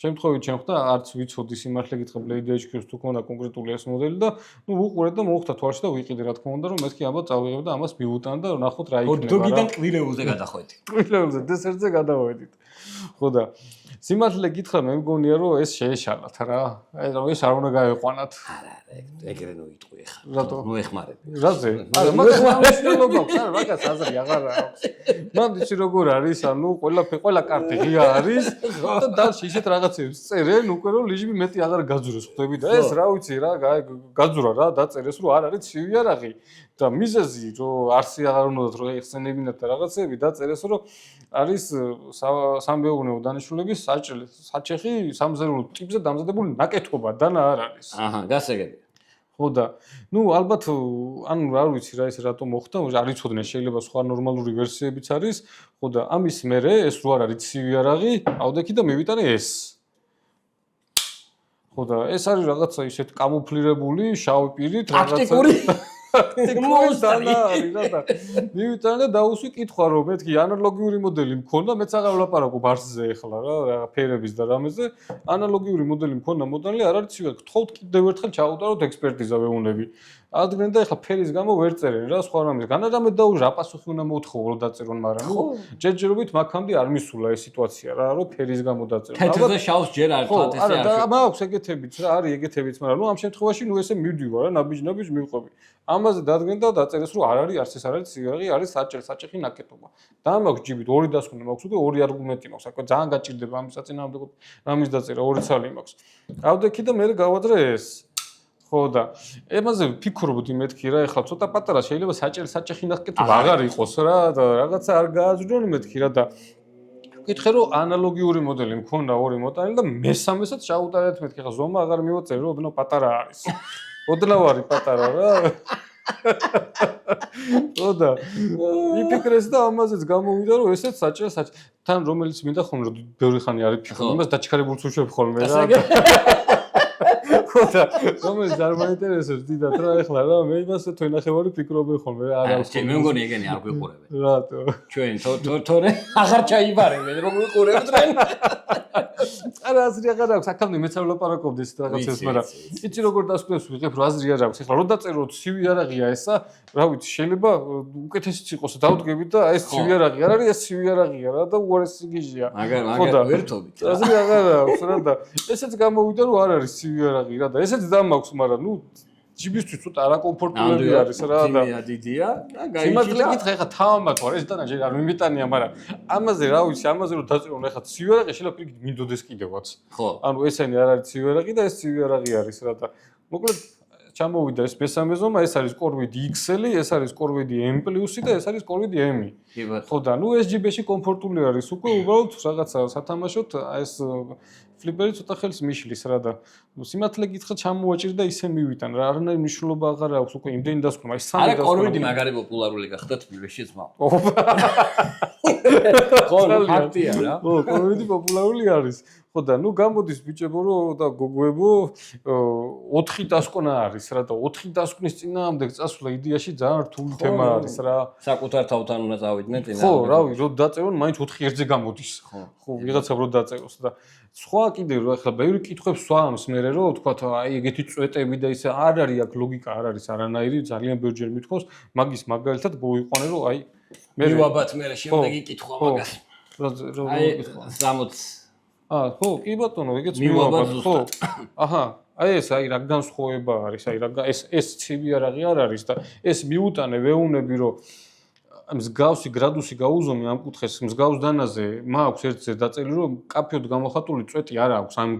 შემთხვევით შემხდა არც ვიცოდი სიმართლე გითხრა Blade HQ-ს თუ ქონდა კონკრეტული ეს მოდელი და ნუ ვუყურეთ და მოხდა თვალში და ვიყიდე რა თქმა უნდა რომ მეთქი აბა წავიღებ და ამას მივუტან და ნახოთ რა იქნება რა. დოგიდან კვირეულზე გადახვედი. კვირეულზე დესერტზე გადავედით. ხო და სიმართლე გითხრა მე მგონია რომ ეს შეეშალათ რა. აი რომ ეს არ უნდა გაეყვანათ. არა ეგრე ნუ იტყვი ხა. რატო? ნუ ეხმარები. რაზე? არა მაგას მნიშვნელობა აქვს, არა მაგას აზრი აღარ აქვს. მან იცი როგორ არის, ანუ ყველა კარტი ღია არის და dalში ისეთ რაღაცებს წერენ უკვე რომ ლიჟები მეტი აღარ გაძუროს ხვდები და ეს რა ვიცი რა გაძურა რა დაწერეს რომ არ არის ცივი არაღი და მიზეზი რომ არსი აღარ უნდათ რომ ეხსენებინათ და რაღაცები დაწერეს რომ არის სამეურნეო დანიშნულების საჩეხი სამზარეულო ტიპზე დამზადებული ნაკეთობა დანა არ არის. აჰა, გასაგებია. ხო და ნუ ალბათ ანუ არ ვიცი რა ეს რატომ მოხდა, არ იცოდნენ შეიძლება სხვა ნორმალური ვერსიებიც არის. ხო და ამის მერე ეს რო არ არის ცივი არაღი, ავდექი და მივიტანე ეს. ხო და ეს არის რაღაცა ისეთ კამუფლირებული შავი პირით ტაქტიკური ტექნოლოგია არის რა და მივიტანე და დაუსვი კითხვა რომ მეთქი ანალოგიური მოდელი მქონდა მეც აღარ ვლაპარაკობ არსზე ახლა რა ფერების და რამეზე ანალოგიური მოდელი მქონდა მოდელი არ არის ცივი გთხოვთ კიდევ ერთხელ ჩაუტაროთ ექსპერტიზა ვეუნები ადგენ და ახლა ფერის გამო ვერ წერენ რა სხვა რამეს განადამე დაუჟა პასუხი უნდა მოთხოვო რომ დაწერონ მაგრამ ნუ ჯერჯერობით მაგამდე არ მისულა ეს სიტუაცია რა რომ ფერის გამო დაწერონ თეთრზე შავს ჯერ არ ხათ ესე არა და მაქვს ეგეთებიც რა არის ეგეთებიც მაგრამ ნუ ამ შემთხვევაში ნუ ესე მივდივარ რა ნაბიჯ მივყვები ამაზე დადგენ და დაწერეს რომ არ არის არც ეს არ არის ცივი არის საჭეხი ნაკეთობა და მაქვს ჯიბით ორი დასკვნა მაქვს უკვე ორი არგუმენტი მაქვს აქ ძალიან გაჭირდება ამის საწინააღმდეგო რამის დაწერა ორი ცალი მაქვს ავდექი და მე გავადრე ეს ხო და ემაზე ვფიქრობდი მეთქი რა ეხლა ცოტა პატარა შეიძლება საჭეხი ნაკეთობა აღარ იყოს რა და რაღაცა არ გააზრდონ მეთქი რა და ვკითხე რომ ანალოგიური მოდელი მქონდა ორი მოტანილი და მესამესაც ჩაუტარეთ მეთქი ხა ზომა აღარ მივაწერ რომ ოდნავ პატარა არის ოდნავ არის პატარა რა ხოდა იფიქრეს და ამაზეც გამოვიდა რომ ესეც საჭე თან რომელიც მინდა ხოლმე რომ ბევრი ხანი არის ფიქრო იმას დაჩქარებულს უშვებ ხოლმე რა ხოდა რომელიც არ მაინტერესებს დიდად რა ეხლა რა მე იმას თვენახევარი ფიქრობენ ხოლმე რა არა ჩემ მე მგონი ეგენი არ გვიყურებენ რატო ჩვენ თორე აღარ ჩაიბარებენ რომ ვიყურებდნენ არა აზრი აღარ აქვს აქამდე მეც არ ვლაპარაკობდი ეს რაღაცებს მაგრამ იცი როგორ დასკვნებს ვიღებ რომ აზრი არ აქვს ეხლა რომ დაწერო ცივი არაღია ესა რა ვიცი შეიძლება უკეთესიც იყოს დავდგებით და ეს ცივი არაღი არ არის ეს ცივი არაღია რა და უარესი გიჟია მაგრამ ვერთობით აზრი აღარ აქვს რა და ესეც გამოვიდა რომ არ არის ცივი არაღი რა და ესეც დამაქვს მაგრამ ნუ ჯიბისთვის ცოტა არაკომფორტულები არის რა და დიდია და გაიჭირა სიმართლე გითხრა ეხლა თავამაც ვარ ეს დანა ჯერ არ მიმიტანია მაგრამ ამაზე რა ვიცი ამაზე რომ დაწერონ ეხლა ცივი არაღი შეიძლება პირიქით მინდოდეს კიდევაც ხო ანუ ესენი არ არის ცივი არაღი და ეს ცივი არაღი არის რა და მოკლედ ჩამოვიდა ეს მესამე ზომა ეს არის კორვიდი XL ეს არის კორვიდი M+ და ეს არის კორვიდი M ხო და ნუ ეს ჯიბეში კომფორტული არის უკვე უბრალოდ რაღაცა სათამაშოდ ეს ფლიპერი ცოტა ხელს მიშლის რა და სიმართლე გითხრა ჩამოვაჭირდა ისე მივიტან რა არანაირი მნიშვნელობა აღარ აქვს უკვე იმდენი დასკვნა ის სამი დასკვნა არა კორვიდი მაგარი პოპულარული გახდა თბილისშიც მაგ ხო ფაქტია რა ხო კორვიდი პოპულარული არის ხო და ნუ გამოდის ბიჭებო რომ და გოგოებო 4 დასკვნა არის რა და 4 დასკვნის წინააღმდეგ წასვლა იდეაში ძალიან რთული თემა არის რა საკუთარ თავთან უნდა წავიდნენ წინააღმდეგ ხო რავი რომ დაწერონ მაინც 4 ერთზე გამოდის ხო ვიღაცა რომ დაწეროს და სხვა კიდე რომ ახლა ბევრი კითხვებს სვამს მე რომ თქვა აი ეგეთი წვეტები და ისე არ არის აქ ლოგიკა არ არის არანაირი ძალიან ბევრჯერ მithქოს მაგის მაგალითად მოვიყვანე რომ აი მე ვაბათ მე შემდეგი კითხვა მაგას აი 60 ხო კი ბატონო ეგეც მივაბათ ხო აჰა აი ეს აი რა განსხვავება არის აი რა ეს ცივი არაღი არ არის და ეს მიუტანე ვეუნები რომ მსგავსი გრადუსი გაუზომი ამ კუთხეს მსგავს დანაზე მაქვს ერთზე დაწელი რომ კაფეოდ გამოხატული წვეტი არ აქვს ამ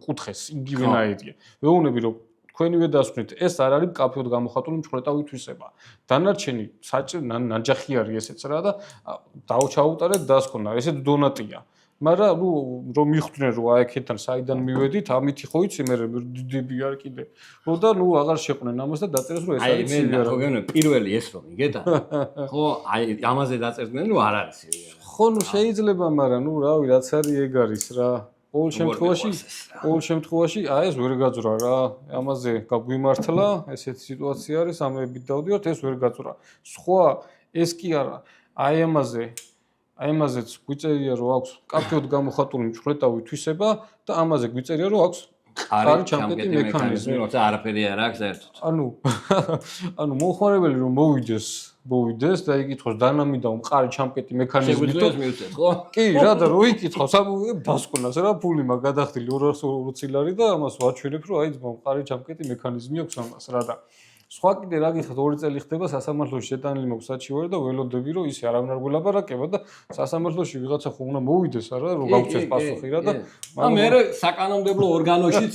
კუთხეს იგივენაირია ვეუნები რომ თქვენივე დასკვნით ეს არ არის კაფეოდ გამოხატული მწვრეტავი თვისება დანარჩენი საჭე ნაჯახი არის ესეც რა და დაუჩაუტარეთ დასკვნა ესეც დონატია მაგრამ ნუ რომ მიხვდნენ რომ აი აქედან საიდან მივედით, ამითი ხო იცი მე დიდები არ კიდე. ხო და ნუ აღარ შეყვნენ ამას და დაწერეს რომ ეს არის ცივი არა. აი მე პირველი ეს რომ იგედა. ხო აი ამაზე დაწერდნენ რომ არ არის ცივი არა. ხო ნუ შეიძლება, მაგრამ ნუ რავი რაც არის ეგ არის რა. ყოველ შემთხვევაში აი ეს ვერ გაძვრა რა. ამაზე გაგვიმართლა, ესეთი სიტუაცია არის, ამებით დავდივართ, ეს ვერ გაძვრა. სხვა ეს კი არა. აი ამაზეც გვიწერია რომ აქვს კაფეოდ გამოხატული მჭვრეტავი თვისება და ამაზე გვიწერია რომ აქვს ხარი ჩამკეტი მექანიზმი, როცა არაფერი არ აქვს საერთოდ. ანუ მომხმარებელი რომ მოვიდეს და იკითხოს დანამიდა მყარი ჩამკეტი მექანიზმით და მივწერთ, ხო? კი, რა და რო იკითხავს, დასკვნას რა ფული მაგ გადახდილი 220 ლარი და ამას ვაჩვენებ რომ აი ძმა მყარი ჩამკეტი მექანიზმი აქვს ამას რა და სხვა კიდე რა გიხდათ 2 წელი ხდება სასამართლოში შეტანილი მაქვს საჩივარი და ველოდები რომ ისე არავინ არ გველაპარაკება და სასამართლოში ვიღაცა ხო უნდა მოვიდეს არა რომ გავუწეს პასუხი რა და მე საკანონმდებლო ორგანოშიც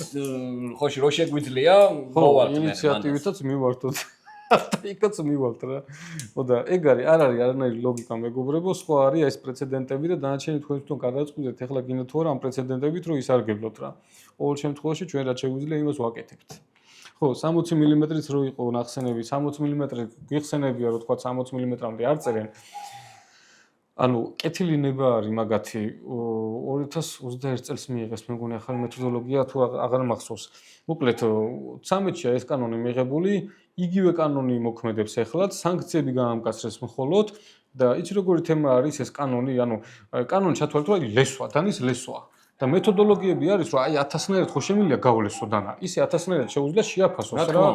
ხოში რო შეგვიძლია მოვართ ინიციატივითაც მივართოთ იქაც მივალთ რა. ხო და ეგ არის არ არის არანაირი ლოგიკა მეგობრებო, სხვა არის ეს პრეცედენტები და დანარჩენი თქვენ თვითონ გადაწყვეტეთ ახლა გინდა თუ არა ამ პრეცედენტებით რომ ისარგებლოთ რა. ყოველ შემთხვევაში ჩვენ რაც შეგვიძლია იმას ვაკეთებთ. ხო 60 მმ-იც რო იყო ნახსენები 60 მმ გიხსენებია რომ თქვა 60 მმ-მდე არ წერენ. ანუ კეთილი ნება არის მაგათი 2021 წელს მიიღეს მეგონი ახალი მეთოდოლოგია თუ აღარ მახსოვს. მოკლედ 13-ში ეს კანონი მიღებული, იგივე კანონი მოქმედებს ეხლაც, სანქციები გაამკაცრეს მხოლოდ და იცი როგორი თემა არის ეს კანონი, ანუ კანონი ჩათვალეთ რომ ლესვა, დანის ლესვა. და მეთოდოლოგიები არის რომ აი 1000-ნაირად ხო შემიძლია გავლესო დანა. ისე 1000-ნაირად შეუძლია შეაფასოს რა.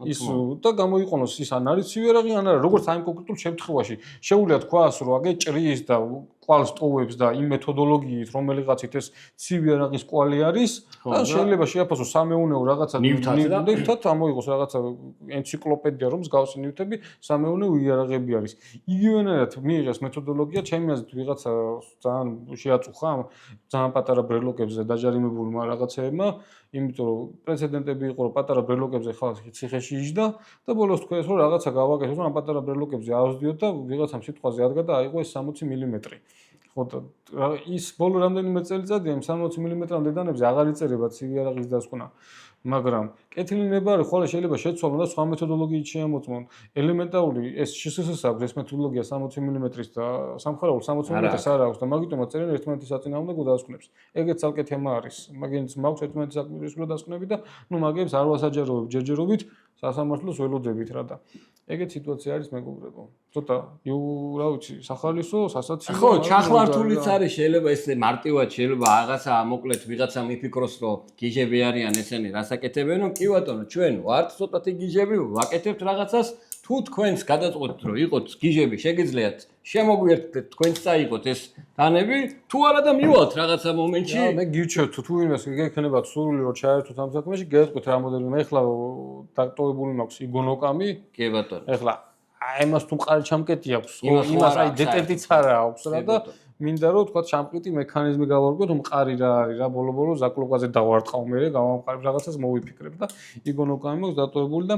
ის და გამოიყენოს ის ან არის ცივი არაღი ან არა. როგორც აი კონკრეტულ შემთხვევაში შეუძლია თქვას რომ აგე ჭრის და კვალს ტოვებს და იმ მეთოდოლოგიით რომელიღაცით ეს ცივი არაღის კვალი არის და შეიძლება შეაფასოს სამეუნეო რაღაცა ნივთად ამოიღოს რაღაცა ენციკლოპედია რომ მსგავსი ნივთები სამეუნეო იარაღები არის. იგივენაირად მიიღეს მეთოდოლოგია ჩემი აზრით ვიღაცა ძალიან შეაწუხა ძალიან პატარა ბრელოკებზე დაჯარიმებულმა რაღაცეებმა, იმიტომ რომ პრეცედენტები იყო რომ პატარა ბრელოკებზე ხალხი ციხეში იჯდა და ბოლოს თქვენს რომ რაღაცა გავაკეთოთ რომ ამ პატარა ბრელოკებზე ავსდიოთ და ვიღაცამ სიტყვაზე ადგა და აიღო ეს 60 მმ. ხო და ის ბოლო რამდენიმე წელიწადია იმ 60 მმ-მდე დანებზე აღარ იწერება ცივი არაღის დასკვნა. მაგრამ კეთილი ნება არის ხოლმე შეიძლება შეცვალონ და სხვა მეთოდოლოგიით შეამოწმონ. ელემენტარული ეს შსს აქვს ეს მეთოდოლოგია 60 მმ-ის და სამხარაულ 60 მმ-ის არ აქვს და მაგიტომაც წერენ ერთმანეთის საწინააღმდეგო დასკვნებს. ეგეც ცალკე თემა არის. მაგინც მაქვს ერთმანეთის საწინააღმდეგო დასკვნები და ნუ მაგებს არ ვასაჯაროებ ჯერჯერობით სასამართლოს ველოდებით რა და ეგეც სიტუაცია არის მეგობრებო. ცოტა რა ვიცი, სახალისო, სასაცილო. ხო, ჩახლართულიც არის, შეიძლება ეს მარტივად შეიძლება რაღაცა მოკლედ ვიღაცა მიფიქროს, რომ გიჟები არიან ესენი, რასაკეთებენო, კი ბატონო, ჩვენ ვართ ცოტათი გიჟები, ვაკეთებთ რაღაცას, თუ თქვენს გადაწყვეტთ, რომ იყოთ გიჟები, შეგიძლიათ შემოგვიერთდეთ, თქვენც წაიღოთ ეს დანები, თუ არა და მივალთ რაღაცა მომენტში. მე გიჩვენებთ, თუ ვინმეს გექნებათ სურვილი, რომ ჩაერთოთ ამ საქმეში, გეტყვით რა მოდელი მე ახლა დატოვებული მაქვს იგონოკამი. კი ბატონო. ახლა აი მას თუ მყარი ჩამკეტი აქვს, იმას აი დეტექტიც არა აქვს რა და მინდა რომ თქვა ჩამკეტი მექანიზმი გავარკვიოთ, მყარი რა არის რა, ბოლო-ბოლო ზაკლოკაზე დავარტყავ მე, გავამყარებ რაღაცას მოვიფიქრებ და იგონოკამი მაქვს დატოვებული და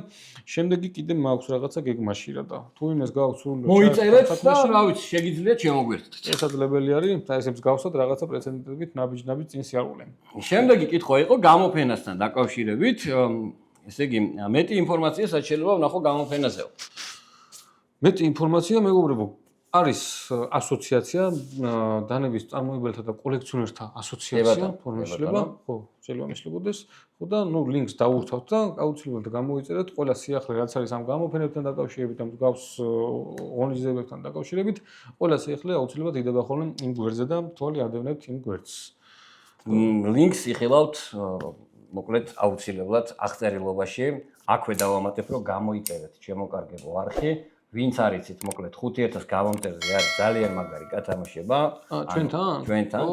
შემდეგი კიდე მაქვს რაღაცა გეგმაში რა და თუ იმას გაქვს სურვილი მოიწერეთ და რა ვიცი, შეგიძლიათ შემოგვერთდეთ. შესაძლებელი არის ესებს გავსვათ რაღაცა პრეცედენტებით ნაბიჯ-ნაბიჯ წინ სიარულე. შემდეგი კითხვა იყო გამოფენასთან დაკავშირებით, ესე იგი მეტი ინფორმაცია შეიძლება ვნახო გამოფენაზეო. მეტი ინფორმაცია მეგობრებო არის ასოციაცია დანების წარმოებელთა და კოლექციონერთა ასოციაცია ფორმიშლება ხო შეიძლება მიშლებოდეს ხო და ნუ ლინკს დავურთავთ და აუცილებლად გამოიწერეთ ყველა სიახლე რაც არის ამ გამოფენებთან დაკავშირებით და მსგავს ღონისძიებებთან დაკავშირებით ყველა სიახლე აუცილებლად იდება ხოლმე იმ გვერდზე და თვალი ადევნებთ იმ გვერდს ლინკს იხილავთ მოკლედ აუცილებლად აღწერილობაში აქვე დავამატებ რომ გამოიწერეთ ჩემო კარგებო არხი ვინც არიცით მოკლედ 5000 გამომწერზე არის ძალიან მაგარი გათამაშება ჩვენთან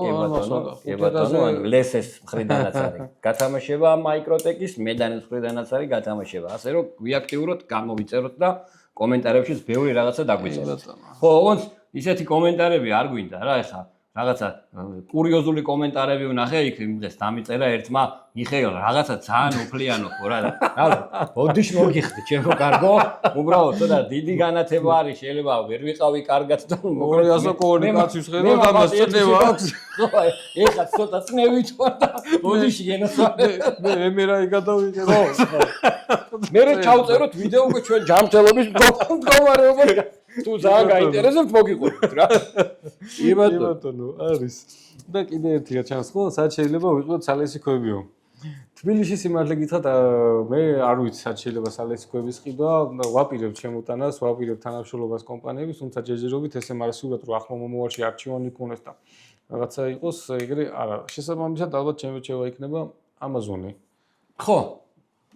კი ბატონო ან ლესეს მხრიდანაც არის გათამაშება მაიკროტეკის მედანის მხრიდანაც არის გათამაშება ასე რომ გვიაქტიუროთ გამოვიწეროთ და კომენტარებშიც ბევრი რაღაცა დაგვიწეროთ ხო ოღონდ ისეთი კომენტარები არ გვინდა რა ეხა რაღაცა კურიოზული კომენტარები ვნახე იქ იმ დღეს დამიწერა ერთმა მიხეილ რაღაცა ძალიან უფლიანო ხო რა ბოდიშ მოგიხდი ჩემო კარგო უბრალოდ ცოტა დიდი განათება არის შეიძლება ვერ ვიყავი კარგად და მოკლედ ასო კომუნიკაციის ხედავ და მას წდება აქვს ხო ეხლა ცოტა წნევით ვარ და ბოდიში გენასვარე მე რა იგადავიღე ხო მე ჩავწეროთ ვიდეო უკვე ჩვენ ჯანმრთელობის მდგომარეობა თუ ძალიან გაინტერესებთ მოგიყვებით რა კი ბატონო არის და კიდე ერთი რა ჩანს ხო სად შეიძლება ვიყოთ სალესიქოებიო თბილისში სიმართლე გითხრათ მე არ ვიცი სად შეიძლება სალესიქოების ყიდვა და ვაპირებ ჩემუტანას ვაპირებ თანამშრომლობას კომპანიების თუმცა ჯერჯერობით ესე მარასიურად რო ახლო მომავალში არჩევანი ქონდეს და რაღაცა იყოს ეგრე არა შესაბამისად ალბათ ჩემეჩევა იქნება Amazon-ი ხო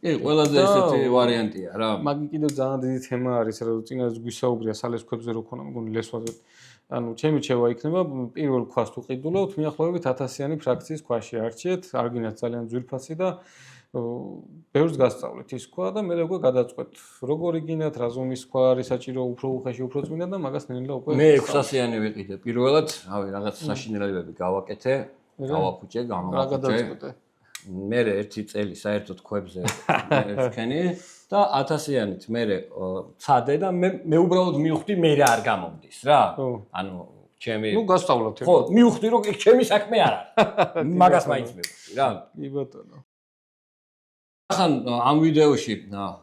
ყველაზე ესეთი ვარიანტია რა. მაგ კიდევ ძალიან დიდი თემა არის, რა წინას გვისაუბრია სალესქოებზე რო ქონა მგონი ლესვაზე. ანუ ჩემი ჩევა იქნება პირველ ქვას თუ ყიდულობთ, მიახლოებით 1000-იანი ფრაქციის ქვაში არჩიეთ, არგინაც ძალიან ძვირფასი და ბევრს გასწავლეთ ის ქვა და მე უკვე გადაწყვეტ, როგორი გინდათ, რა ზომის ქვა არის საჭირო, უფრო უხეში, უფრო წმინდა და მაგას ნელა უკვე მე 600-იანი ვიყიდე პირველად, რავი, რაღაც საშინელებები გავაკეთე, გავაფუჭე, გამოვაფუჭე. მე ერთი წელი საერთოდ ქვებზე ვქენი და 1000-იანით მე ცადე და მე უბრალოდ მივხვდი მე რა არ გამომდის რა. ანუ ჩემი ნუ გასწავლოთ. ხო, მივხვდი რომ ჩემი საქმე არ არის. მაგას მაინც მივხვდი რა. კი ბატონო. ახლა ამ ვიდეოში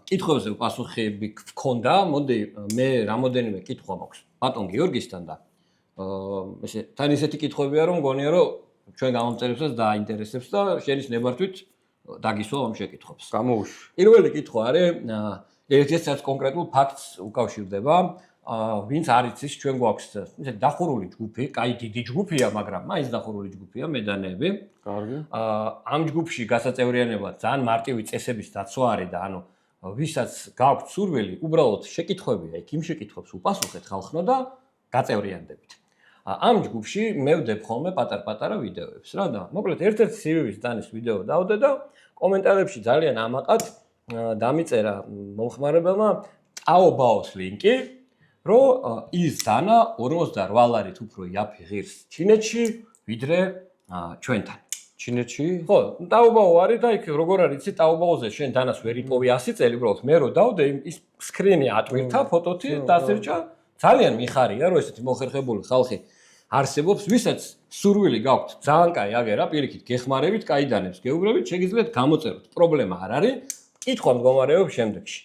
კითხვებზე პასუხები გქონდა, მოდი მე რამოდენიმე კითხვა მაქვს ბატონ გიორგისთან და ესე თან ისეთი კითხვებია რომ მგონია რომ ჩვენ გამომწერებსაც დაინტერესებს და შენის ნებართვით დაგისვა ამ შეკითხვებს. გამოუშვი. პირველი კითხვა არის, ერთ-ერთ კონკრეტულ ფაქტს უკავშირდება, ვინც არ იცის, ჩვენ გვაქვს ისეთი დახურული ჯგუფი, კაი დიდი ჯგუფია, მაგრამ მაინც დახურული ჯგუფია, მედანეები. კარგი. ამ ჯგუფში გასაწევრიანება ძალიან მარტივი წესების დაცვა არის და ანუ ვისაც გაქვთ სურვილი, უბრალოდ შეკითხვებია, იქ იმ შეკითხვებს უპასუხეთ ხალხნო და გაწევრიანდებით. ამ ჯგუფში მე ვდებ ხოლმე პატარ-პატარა ვიდეოებს რა და მოკლედ ერთ-ერთი CV-ის დანის ვიდეო დავდე და კომენტარებში ძალიან ამაყად დამიწერა მომხმარებელმა ტაობაოს ლინკი რომ ის დანა 48 ლარით უფრო იაფი ღირს ჩინეთში ვიდრე ჩვენთან ჩინეთში ხო ტაობაო არის და იქ როგორ არის იცი ტაობაოზე შენ დანას ვერ იპოვი 100 წელი უბრალოდ მე რო დავდე ის სკრინი ატვირთა ფოტოთი დასერჩა ძალიან მიხარია რომ ესეთი მოხერხებული ხალხი არსებობს, ვისაც სურვილი გაქვთ, ძალიან კაი აგერა, პირიქით გეხმარებით, კაი დანებს გეუბნებით, შეგიძლიათ გამოწეროთ. პრობლემა არ არის, კითხვა მდგომარეობს შემდეგში.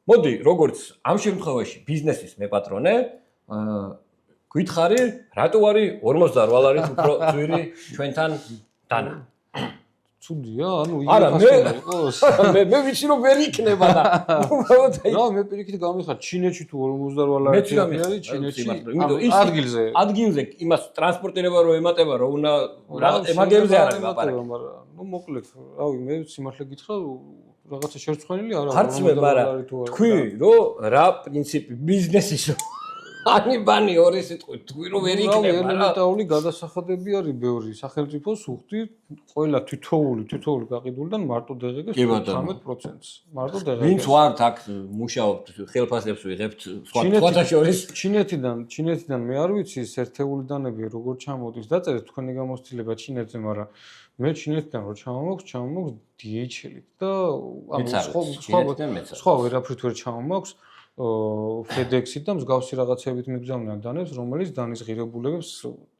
მოდი, როგორც ამ შემთხვევაში ბიზნესის მეპატრონე, გითხარი, რატო არის 48 ლარით უფრო ძვირი ჩვენთან დანა? ცუდია, ანუ არა, მე ვიცი რომ ვერ იქნება და უბრალოდ რა მე პირიქით გამიხარ ჩინეთში თუ 48 ლარით არის ჩინეთში ადგილზე იმას ტრანსპორტირება რო ემატება რო უნდა ემაგებზე არ არის ლაპარაკი ნუ მოკლედ რავი მე სიმართლე გითხრა რაღაცა შერცხვენილი არა ხარც მე მაგრამ თქვი რომ რა პრინციპი ბიზნესის ანიბანი ორი სიტყვით თქვი რომ ვერ იქნება რა ელემენტარული გადასახადები არის ბევრი სახელმწიფოს უხდი ყველა თითოეული გაყიდულიდან მარტო დღეგეს 13%-ს მარტო დღეგეს ვინც ვართ აქ მუშაობთ ხელფასებს ვიღებთ სხვათა შორის ჩინეთიდან მე არ ვიცი ეს ერთეული დანები როგორ ჩამოდის დაწერეთ თქვენი გამოცდილება ჩინეთზე მაგრამ მე ჩინეთიდან რო ჩამომაქვს DHL-ით და სხვა ვერაფრით ვერ ჩამომაქვს FedEx-ით და მსგავსი რაღაცებით მიგზავნიან დანებს, რომელიც დანის ღირებულებებს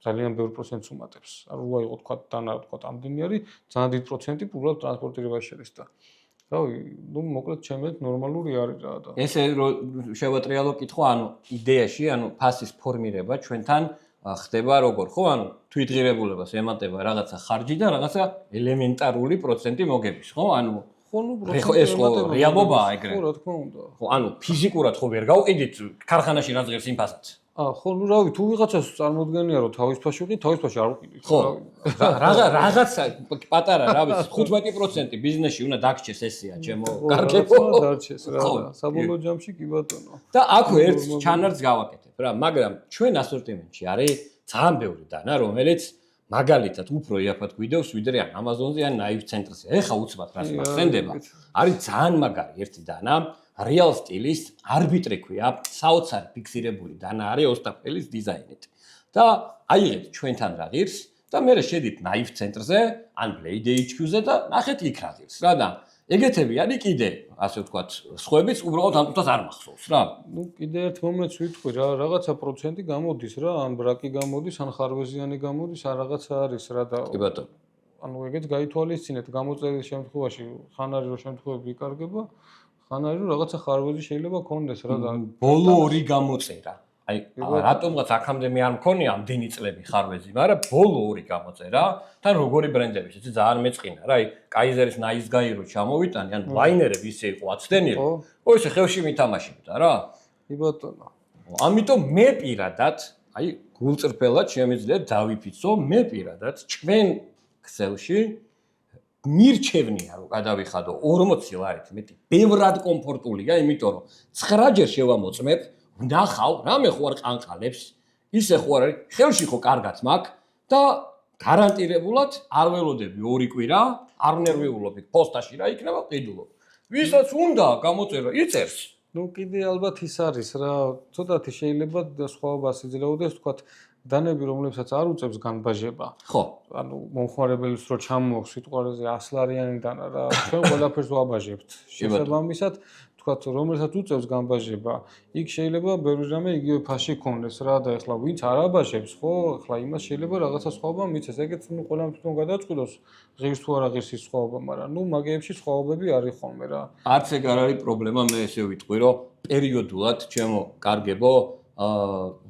ძალიან ბევრ პროცენტს უმატებს. ანუ რა იყო თქვა დანა თქვა ამდენი არის, ძალიან დიდი პროცენტი უბრალოდ ტრანსპორტირებაში შედის და რავი, ნუ მოკლედ ჩემეთ ნორმალური არის რა და. ესე შევატრიალო კითხვა, ანუ იდეაში, ანუ ფასის ფორმირება ჩვენთან ხდება როგორ, ხო? ანუ თვითღირებულებას ემატება რაღაცა ხარჯი და რაღაცა ელემენტარული პროცენტი მოგების, ხო? ანუ ხო ნუ ეს რეალობაა ეგრე. ხო რა თქმა უნდა. ხო, ანუ ფიზიკურად ხო ვერ გავყიდით ქარხანაში რაც ღირს იმ ფასაც. ხო, ნუ რავი, თუ ვიღაცას წარმოდგენია რომ თავის ფაში ვიყიდ, თავის ფაში არ ვიყიდით. ხო. რაღაცა პატარა, რა ვიცი, 15% ბიზნესში უნდა დაგჭეს ესეა, ჩემო კარგებო. დარჩეს რა და საბოლოო ჯამში კი ბატონო. და აქვე ერთ ჩანართს გავაკეთებ რა, მაგრამ ჩვენ ასორტიმენტში არის ძალიან ბევრი დანა, რომელიც მაგალითად უფრო იაფად გვიდევს ვიდრე ან Amazon-ზე ან Naif ცენტრზე. ეხა უცბად რას მახსენდება. არის ძალიან მაგარი ერთი დანა, Real Style-ის არბიტრი ქვია, საოცარი ფიქსირებული დანა არის ოსტაფელის დიზაინით. და აიღეთ ჩვენთან რა ღირს და მე შედით ნაივ ცენტრზე, ან Blade HQ-ზე და ნახეთ იქ რა ღირს რა და ეგეთები არის კიდე, ასე ვთქვათ, სხვაებიც უბრალოდ ამ თვითონ არ მახსოვს რა. ნუ კიდე ერთ მომენტს ვიტყვი რა, რაღაცა პროცენტი გამოდის რა, ან ბრაკი გამოდის, ან ხარვეზიანი გამოდის, ან რაღაცა არის რა და კი ბატონო. ანუ ეგეც გაითვალისწინეთ გამოწერის შემთხვევაში, ხან არის რომ შემთხვევები იკარგება, ხან არის რომ რაღაცა ხარვეზი შეიძლება ქონდეს რა და ბოლო ორი გამოწერა. აი რატომღაც აქამდე მე არ მქონია ამდენი წლები ხარვეზი, მაგრამ ბოლო ორი გამოწერა, თან როგორი ბრენდები, შეცი ძალიან მეწყინა რა, აი კაიზერის Nice Guy რო ჩამოვიტანი, ან ლაინერები ისე იყო აცდენილი. ო ესე ხელში მითამაშებდა რა. კი ბატონო. ამიტომ მე პირადად, აი გულწრფელად შემიძლია დავიფიცო, მე პირადად ჩვენ ქსელში მირჩევნია რომ გადავიხადო 40 ლარით მეტი. ბევრად კომფორტულია, იმიტომ რომ 9 ჯერ შევამოწმებ, ვნახავ, რამე ხო არ ყანყალებს, ისე ხო არ არის, ხელში ხო კარგად მაქვს და გარანტირებულად არ ველოდები 2 კვირა, არ ნერვიულობთ პოსტაში რა იქნება ყიდულობ. ვისაც უნდა გამოწერა, იწერს. ნუ კიდე ალბათ ის არის რა, ცოტათი შეიძლება სხვაობას იძლეოდეს, თქვათ დანები, რომლებსაც არ უწევს განბაჟება. ხო. ანუ მომხმარებელს რო ჩამოაქვს სიტყვაზე 100 ლარიანი დანა რა, ჩვენ ყველაფერს ვაბაჟებთ. შესაბამისად, თქვათ, რომელსაც უწევს განბაჟება, იქ შეიძლება ბევრი რამე იგივე ფასში ქონდეს რა და ეხლა ვინც არ აბაჟებს, ხო, ეხლა იმას შეიძლება რაღაცა სხვაობა მიცეს. ეგეც ნუ ყველამ თვითონ გადაწყვიტოს, ღირს თუ არა ღირს ის სხვაობა, მაგრამ ნუ მაგეებში სხვაობები არის ხოლმე რა. არც ეგ არ არის პრობლემა, მე ესე ვიტყვი, რომ პერიოდულად ჩემო კარგებო,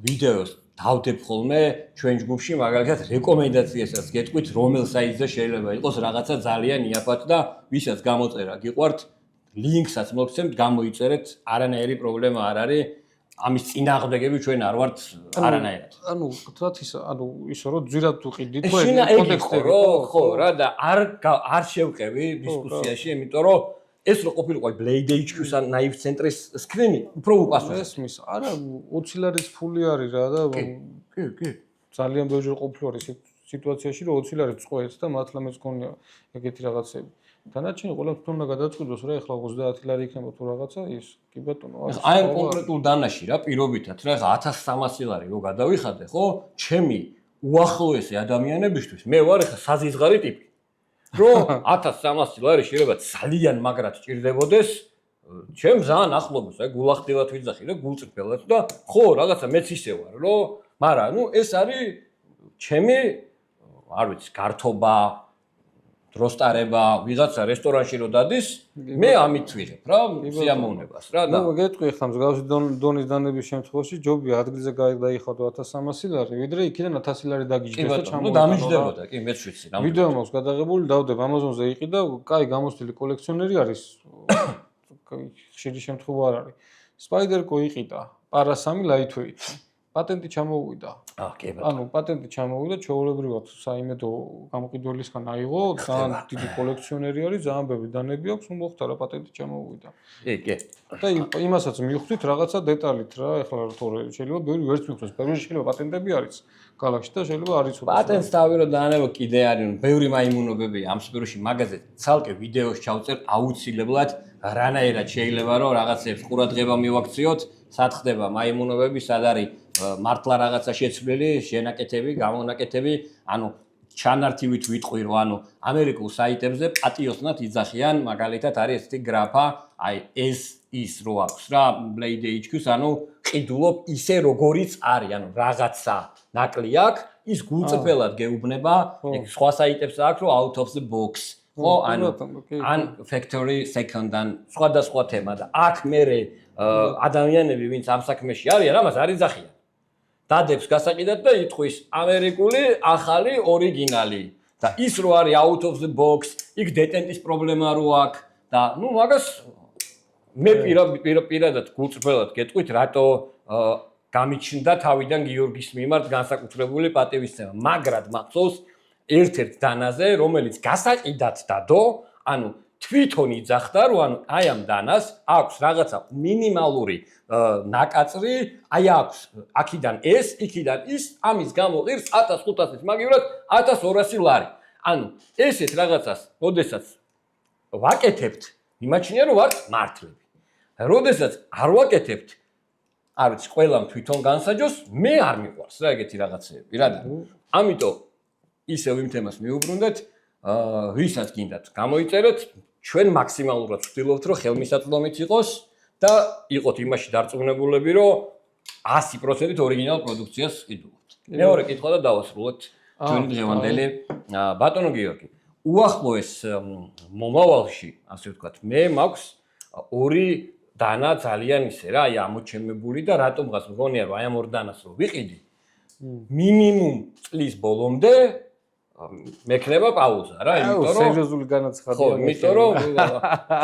ვიდეოს დავდებ ხოლმე ჩვენ ჯგუფში, მაგალითად რეკომენდაციასაც გეტყვით, რომელ საიტზე შეიძლება იყოს რაღაცა ძალიან იაფად და ვისაც გამოწერა გიყვართ, ლინკსაც მოგცემთ, გამოიწერეთ, არანაირი პრობლემა არ არის. ამის წინააღმდეგები ჩვენ არ ვართ არანაირად. ანუ თქვათ ის, ანუ ისო რომ ძვირად თუ ყიდით, ხო, კონტექსტები ხო რა და არ შევყევი დისკუსიაში, იმიტომ რომ ეს რო ყოფილიყო Blade HQ-ს ან Nive ცენტრის სკრინი, უფრო უპასუხებს. ესმის, არა 20 ლარის ფული არის რა და კი. ძალიან ბევრი ყოფილი არის სიტუაციაში, რომ 20 ლარი წყვეც და მართლა მეც გქონია ეგეთი რაღაცები. დანარჩენი ყველა თვითონ უნდა გადაწყვიტოს რა, ეხლა 30 ლარი იქნება თუ რაღაცა ის. კი ბატონო, აი ამ კონკრეტულ დანაში რა პირობითად რა 1300 ლარი რო გადავიხადე, ხო? ჩემი უახლოესი ადამიანებისთვის მე ვარ ეხლა საზიზღარი ტიპი. რომ 1300 ლარი შეიძლება ძალიან მაგრად ჭირდებოდეს, ჩემ ძალიან ახლობოს, აი გულახდილად ვიძახი რა, გულწრფელად და ხო, რაღაცა მეც ისე ვარ, რომ მაგრამ ნუ ეს არის ჩემი არ ვიცი, გართობა, დროსტარება, ვიღაცა რესტორანში რო დადის, მე ამით ვიღებ რა, სიამოვნებას რა და ნუ გეტყვი ახლა მსგავსი დონის დანების შემთხვევაში ჯობია ადგილზე დაიხადო 1300 ლარი, ვიდრე იქიდან 1000 ლარი დაგიჯდეს და ჩამოვიდა. ნუ დამიჯდებოდა, კი მეც ვიცი. ვიდეო მაქვს გადაღებული, დავდებ Amazon-ზე იყიდა, კაი გამოსტილი კოლექციონერი არის. ხშირი შემთხვევა არ არის. Spider-Co იყიდა, პარა 3 lightweight. პატენტი ჩამოვიდა. კი ბატონო. ანუ პატენტი ჩამოვიდა, ჩვეულებრივად საიმედო გამყიდველისგან აიღო, ძალიან დიდი კოლექციონერი არის, ძალიან ბევრი დანები აქვს, ნუ მოხდა რა პატენტი ჩამოვიდა. კი. და იმასაც მივხვდით რაღაცა დეტალით რა, ეხლა თორე შეიძლება ბევრი ვერც მივხვდეს, ბევრი შეიძლება პატენტები არის გალაქსში და შეიძლება არ იცოდეს. პატენტს თავი რო დაანებო კიდე არის, ბევრი მაიმუნობებია ამ სფეროში, მაგაზე ცალკე ვიდეოს ჩავწერ აუცილებლად, რანაირად შეიძლება რომ რაღაცებს ყურადღება მივაქციოთ, სად ხდება მაიმუნობები, სად არის მართლა რაღაცა შეცვლილი, შენაკეთები, გამონაკეთები, ანუ ჩანართივით ვიტყვი რომ ანუ ამერიკულ საიტებზე პატიოსნად იძახიან, მაგალითად არის ესეთი გრაფა, აი ეს ის რო აქვს რა, Blade HQ-ს, ანუ ყიდულობ ისე როგორიც არის, ანუ რაღაცა ნაკლი აქვს, ის გულწრფელად გეუბნება, ეგ სხვა საიტებს აქვს რომ out of the box. ხო, ანუ ან factory second-დან სხვადასხვა თემა და აქ მე ადამიანები ვინც ამ საქმეში არიან, ამას არ იძახიან. დადებს გასაყიდად და იტყვის ამერიკული ახალი ორიგინალი და ის რო არის out of the box, იქ დეტენტის პრობლემა რო აქვს და ნუ მაგას მე პირადად გულწრფელად გეტყვით, რატო გამიჩნდა თავიდან გიორგის მიმართ განსაკუთრებული პატივისცემა, მაგრად მახსოვს ერთ-ერთ დანაზე, რომელიც გასაყიდად დადო, ანუ თვითონ იძახდა, რომ ანუ აი ამ დანას აქვს რაღაცა მინიმალური ნაკაწრი, აი აქვს აქიდან ეს, იქიდან ის, ამის გამო ღირს 1500-ის მაგივრად 1200 ლარი. ანუ ესეთ რაღაცას, ოდესაც ვაკეთებთ, იმაჩნია რომ ვართ მართლები. როდესაც არ ვაკეთებთ, არ ვიცი, ყველამ თვითონ განსაჯოს, მე არ მიყვარს რა ეგეთი რაღაცეები, რა და. ამიტომ ისევ იმ თემას მიუბრუნდეთ, ვისაც გინდათ გამოიწერეთ, ჩვენ მაქსიმალურად ვცდილობთ, რომ ხელმისაწვდომით იყოს და იყოთ იმაში დარწმუნებულები, რომ 100%-ით ორიგინალ პროდუქციას ყიდულობთ. მეორე კითხვა და დავასრულოთ ჩვენი დღევანდელი ბატონო გიორგი. უახლოეს მომავალში, ასე ვთქვათ, მე მაქვს ორი დანა ძალიან ისე რა, აი ამოჩემებული და რატომღაც მგონია რომ აი ამ ორ დანას რო ვიყიდი, მინიმუმ წლის ბოლომდე მექნება პაუზა რა, იმიტომ რომ სერიოზული განაცხადია. ხო, იმიტომ რომ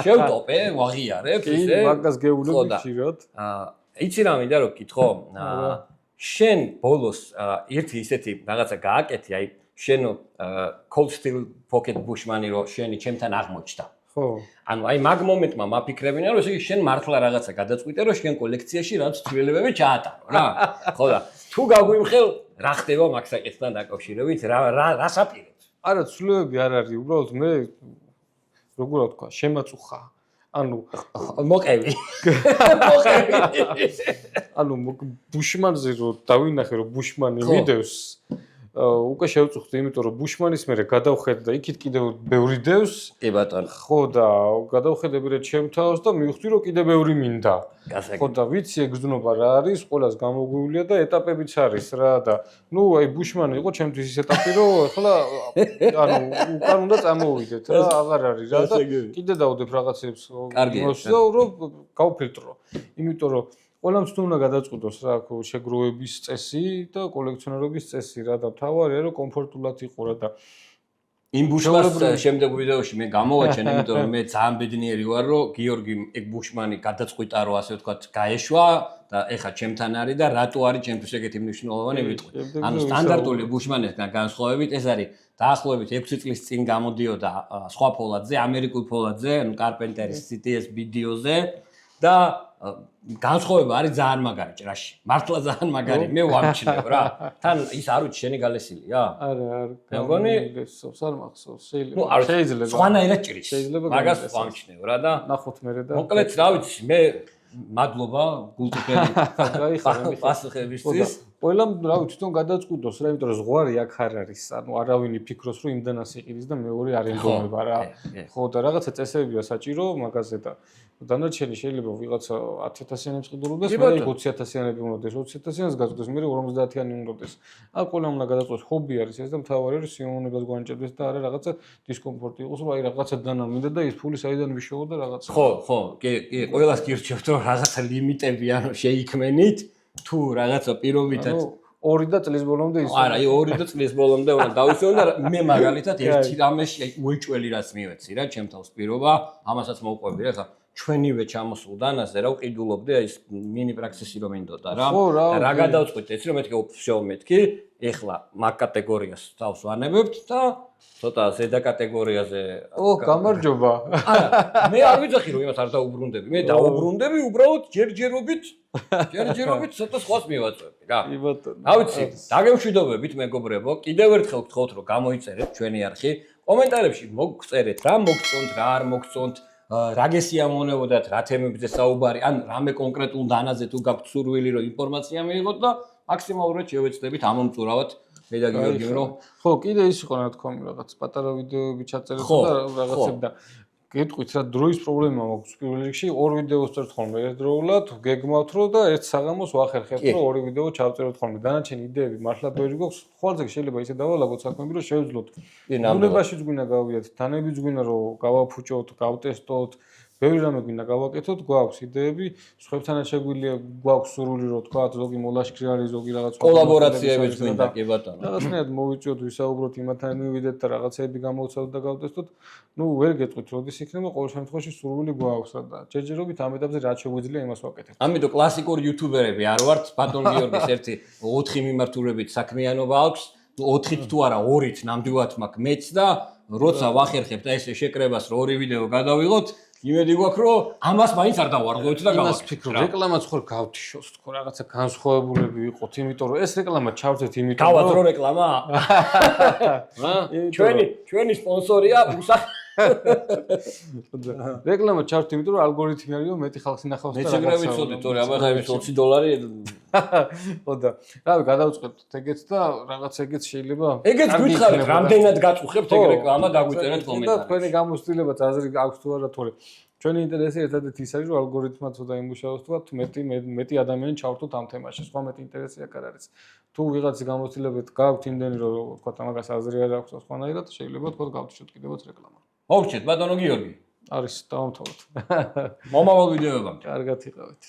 შევტოპე, ვაღიარებ ისე. მაგას გეუბნები ხშირად. იცი რა მინდა რომ გითხო? შენ ბოლოს ერთი ისეთი რაღაცა გააკეთე, აი შენო Cold Steel Pocket Bushman-ი რო შენი ჩემთან აღმოჩნდა. ხო. ანუ აი მაგ მომენტმა მაფიქრებინა რომ ესე იგი შენ მართლა რაღაცა გადაწყვიტე რომ შენ კოლექციაში რაც ცვლილებები ჩაატარო რა. ხო და თუ გაგვიმხელ რა ხდება მაგ საკითხთან დაკავშირებით, რას აპირებს? არა, ცვლილებები არ არის, უბრალოდ მე როგორ ვთქვა, შემაწუხა. ანუ მოყევი. ანუ ბუშმანზე რო დავინახე რომ ბუშმანი ვიდევს უკვე შევწუხდი, იმიტომ რომ ბუშმანის მერე გადავხედე და იქით კიდევ ბევრი დევს. კი ბატონო. ხო და გადავხედები რა ჩემთავს და მივხვდი რომ კიდევ ბევრი მინდა. ხო და ვიცი ეგზნობა რა არის, ყველას გამოგვივლია და ეტაპებიც არის რა და ნუ აი ბუშმანი იყო ჩემთვის ის ეტაპი რომ ახლა ანუ უკან უნდა წამოვიდეთ რა, აღარ არის რა და კიდე დავდებ რაღაცებს მოსვლა რომ გავფილტრო. იმიტომ რომ ყველამ თუ უნდა გადაწყვიტოს რა შეგროვების წესი და კოლექციონერობის წესი რა და თავარია რომ კომფორტულად იყო რა და იმ ბუშმანს შემდეგ ვიდეოში მე გამოვაჩენე, იმიტომ რომ მე ძალიან ბედნიერი ვარ, რომ გიორგი ეგ ბუშმანი გადაწყვიტა, რომ ასე ვთქვათ, გაეშვა და ეხა ჩემთან არის და რატო არის ჩემთვის ეგეთი მნიშვნელოვანი ვიტყვი. ანუ სტანდარტული ბუშმანისგან განსხვავებით ეს არის დაახლოებით 6 წლის წინ გამოდიოდა სხვა ფოლადზე, ამერიკულ ფოლადზე, ანუ Carpenter-ის CTS BDO-ზე და განსხვავება არის ძალიან მაგარი ჭრაში. მართლა ძალიან მაგარი. მე ვამჩნევ რა. თან ის არ ვიცი შენი გალესილია? არა. მე მგონი გესწავს არ მახსოვს. შეიძლება. სხვანაირად ჭრის. მაგას ვამჩნევ რა და ნახოთ მე და მოკლედ რა ვიცი მე მადლობა გულწრფელი პასუხებისთვის. ყველამ რა ვიცი თვითონ გადაწყვიტოს რა, იმიტომ რომ ზღვარი აქ არ არის. ანუ არავინ იფიქროს რომ იმდანას იყიდის და მეორე არ ენდომება რა. ხო და რაღაცა წესებია საჭირო მაგაზე და დანარჩენი შეიძლება ვიღაცა 10,000-იანებს ყიდულობდეს, მე 20,000-იანები უნდა დეს, 20,000-იანს გაწყვეტს, მე 50-იანი უნდა დეს. აქ ყველამ უნდა გადაწყვეტოს, ჰობი არის ეს და მთავარია რომ სიამოვნებას გვანიჭებდეს და არა რაღაცა დისკომფორტი იყოს, რომ აი რაღაცა დანა მინდა და ის ფული საიდან მიშოვა და რაღაცა. ხო, კი, ყველას გირჩევთ რომ რაღაცა ლიმიტები ანუ შეიქმენით, თუ რაღაცა პირობითად 2 და წლის ბოლომდე ის. არა, 2 და წლის ბოლომდე უნდა დავისვენ და მე მაგალითად ერთი რამეში აი უეჭველი რაც მივეცი რა, ჩემ თავს პირობა, ამასაც მოვყვები რა, ხა ჩვენივე ჩამოსულ დანაზე რა ვყიდულობდი აი ეს მინი პრაქსისი რომ მინდოდა რა. და რა გადავწყვიტე, ეცი რომ მეთქე ოფშოუ მეთქი, ეხლა მაგ კატეგორიას თავს ვანებებთ და ცოტა ზედა კატეგორიაზე გამარჯობა. არა, მე არ ვიცი რომ იმას არ დაუბრუნდები. მე დაუბრუნდები უბრალოდ ჯერჯერობით ცოტა სხვას მივაწვევი რა. კი ბატონო. რა ვიცი, დაგემშვიდობებით მეგობრებო, კიდევ ერთხელ გთხოვთ რომ გამოიწერეთ ჩვენი არხი, კომენტარებში მოგწერეთ რა მოგწონთ, რა არ მოგწონთ. რა გესიამოვნებოდათ, რა თემებზე საუბარი, ან რამე კონკრეტულ დანაზე თუ გაქვთ სურვილი რომ ინფორმაცია მიიღოთ და მაქსიმალურად შევეცდებით ამომწურავად მე და გიორგი რომ ხო, კიდე ის იყო რა თქმა უნდა რაღაც პატარა ვიდეოები ჩაწერეთ და რაღაცები და გეტყვით რა დროის პრობლემა მაქვს პირველ რიგში 2 ვიდეოს წერთ ხოლმე ერთდროულად, გეგმავთ რომ და ერთ საღამოს ვახერხებთ რომ 2 ვიდეო ჩავწეროთ ხოლმე. დანარჩენი იდეები მართლა ბევრი გვაქვს. ხვალზე შეიძლება ისე დავალაგოთ საქმეები რომ შევძლოთ. ბუნებაშიც გვინდა გავიათ, თანებიც გვინდა რომ გავაფუჭოთ, გავტესტოთ. ბევრი რამე გვინდა გავაკეთოთ, გვაქვს იდეები, სხვებთანაც შეგვიძლია გვაქვს სურვილი რომ თქვა ზოგი მოლაშქრი არის, ზოგი რაღაც კოლაბორაციებიც გვინდა კი ბატონო. რაღაცნაირად მოვიწვიოთ, ვისაუბროთ იმათთან მივიდეთ და რაღაცეები გამოვცადოთ და გავტესტოთ. ნუ ვერ გეტყვით როდის იქნება, ყოველ შემთხვევაში სურვილი გვაქვს და ჯერჯერობით ამ ეტაპზე რაც შეგვიძლია იმას ვაკეთებთ. ამიტომ კლასიკური იუთუბერები არ ვართ, ბატონ გიორგის ერთი 4 მიმართულებით საქმიანობა აქვს, 4-ით თუ არა 2-ით ნამდვილად მაქვს მეც და როცა ვახერხებთ ესე შეკრებას რომ 2 ვიდეო გადავიღოთ იმედი გვაქვს რომ ამას მაინც არ დავარღვევთ და იმას ფიქრობ რეკლამაც ხო გავთიშოს თქო რაღაცა განსხვავებულები ვიყოთ იმიტომ რომ ეს რეკლამა ჩავწეთ იმიტომ რომ გავადრო რეკლამა რა ჩვენი სპონსორია რეკლამა ჩართო, იმიტომ რომ ალგორითმი არის, რომ მეტი ხალხი ნახავს და რაღაცა. მეც ეგრე ვიცოდი, თორე აბა ეს $20. ხოდა. რავი, გადავწყვეტთ ეგეც და რაღაც ეგეც შეიძლება. ეგეც გითხარით, რამდენად გაწუხებთ ეგ რეკლამა დაგვიწერეთ კომენტარებში. და თქვენი გამოცდილებაც აზრი აქვს თუ არა თორე. ჩვენი ინტერესი ერთადერთი ის არის, რომ ალგორითმად ცოტა იმუშაოს თქვა, მეტი ადამიანი ჩავრთოთ ამ თემაში. სხვა მეტი ინტერესი აქ არ არის. თუ ვიღაცის გამოცდილებით გაქვთ იმდენი, რომ თქვა მაგას აზრი არ აქვს სხვანაირად, შეიძლება თქვა გავთიშოთ კიდევაც რეკლამა. მოვჭეთ ბატონო გიორგი. არის დავამთავროთ. მომავალ ვიდეოებამდე. კარგად იყავით.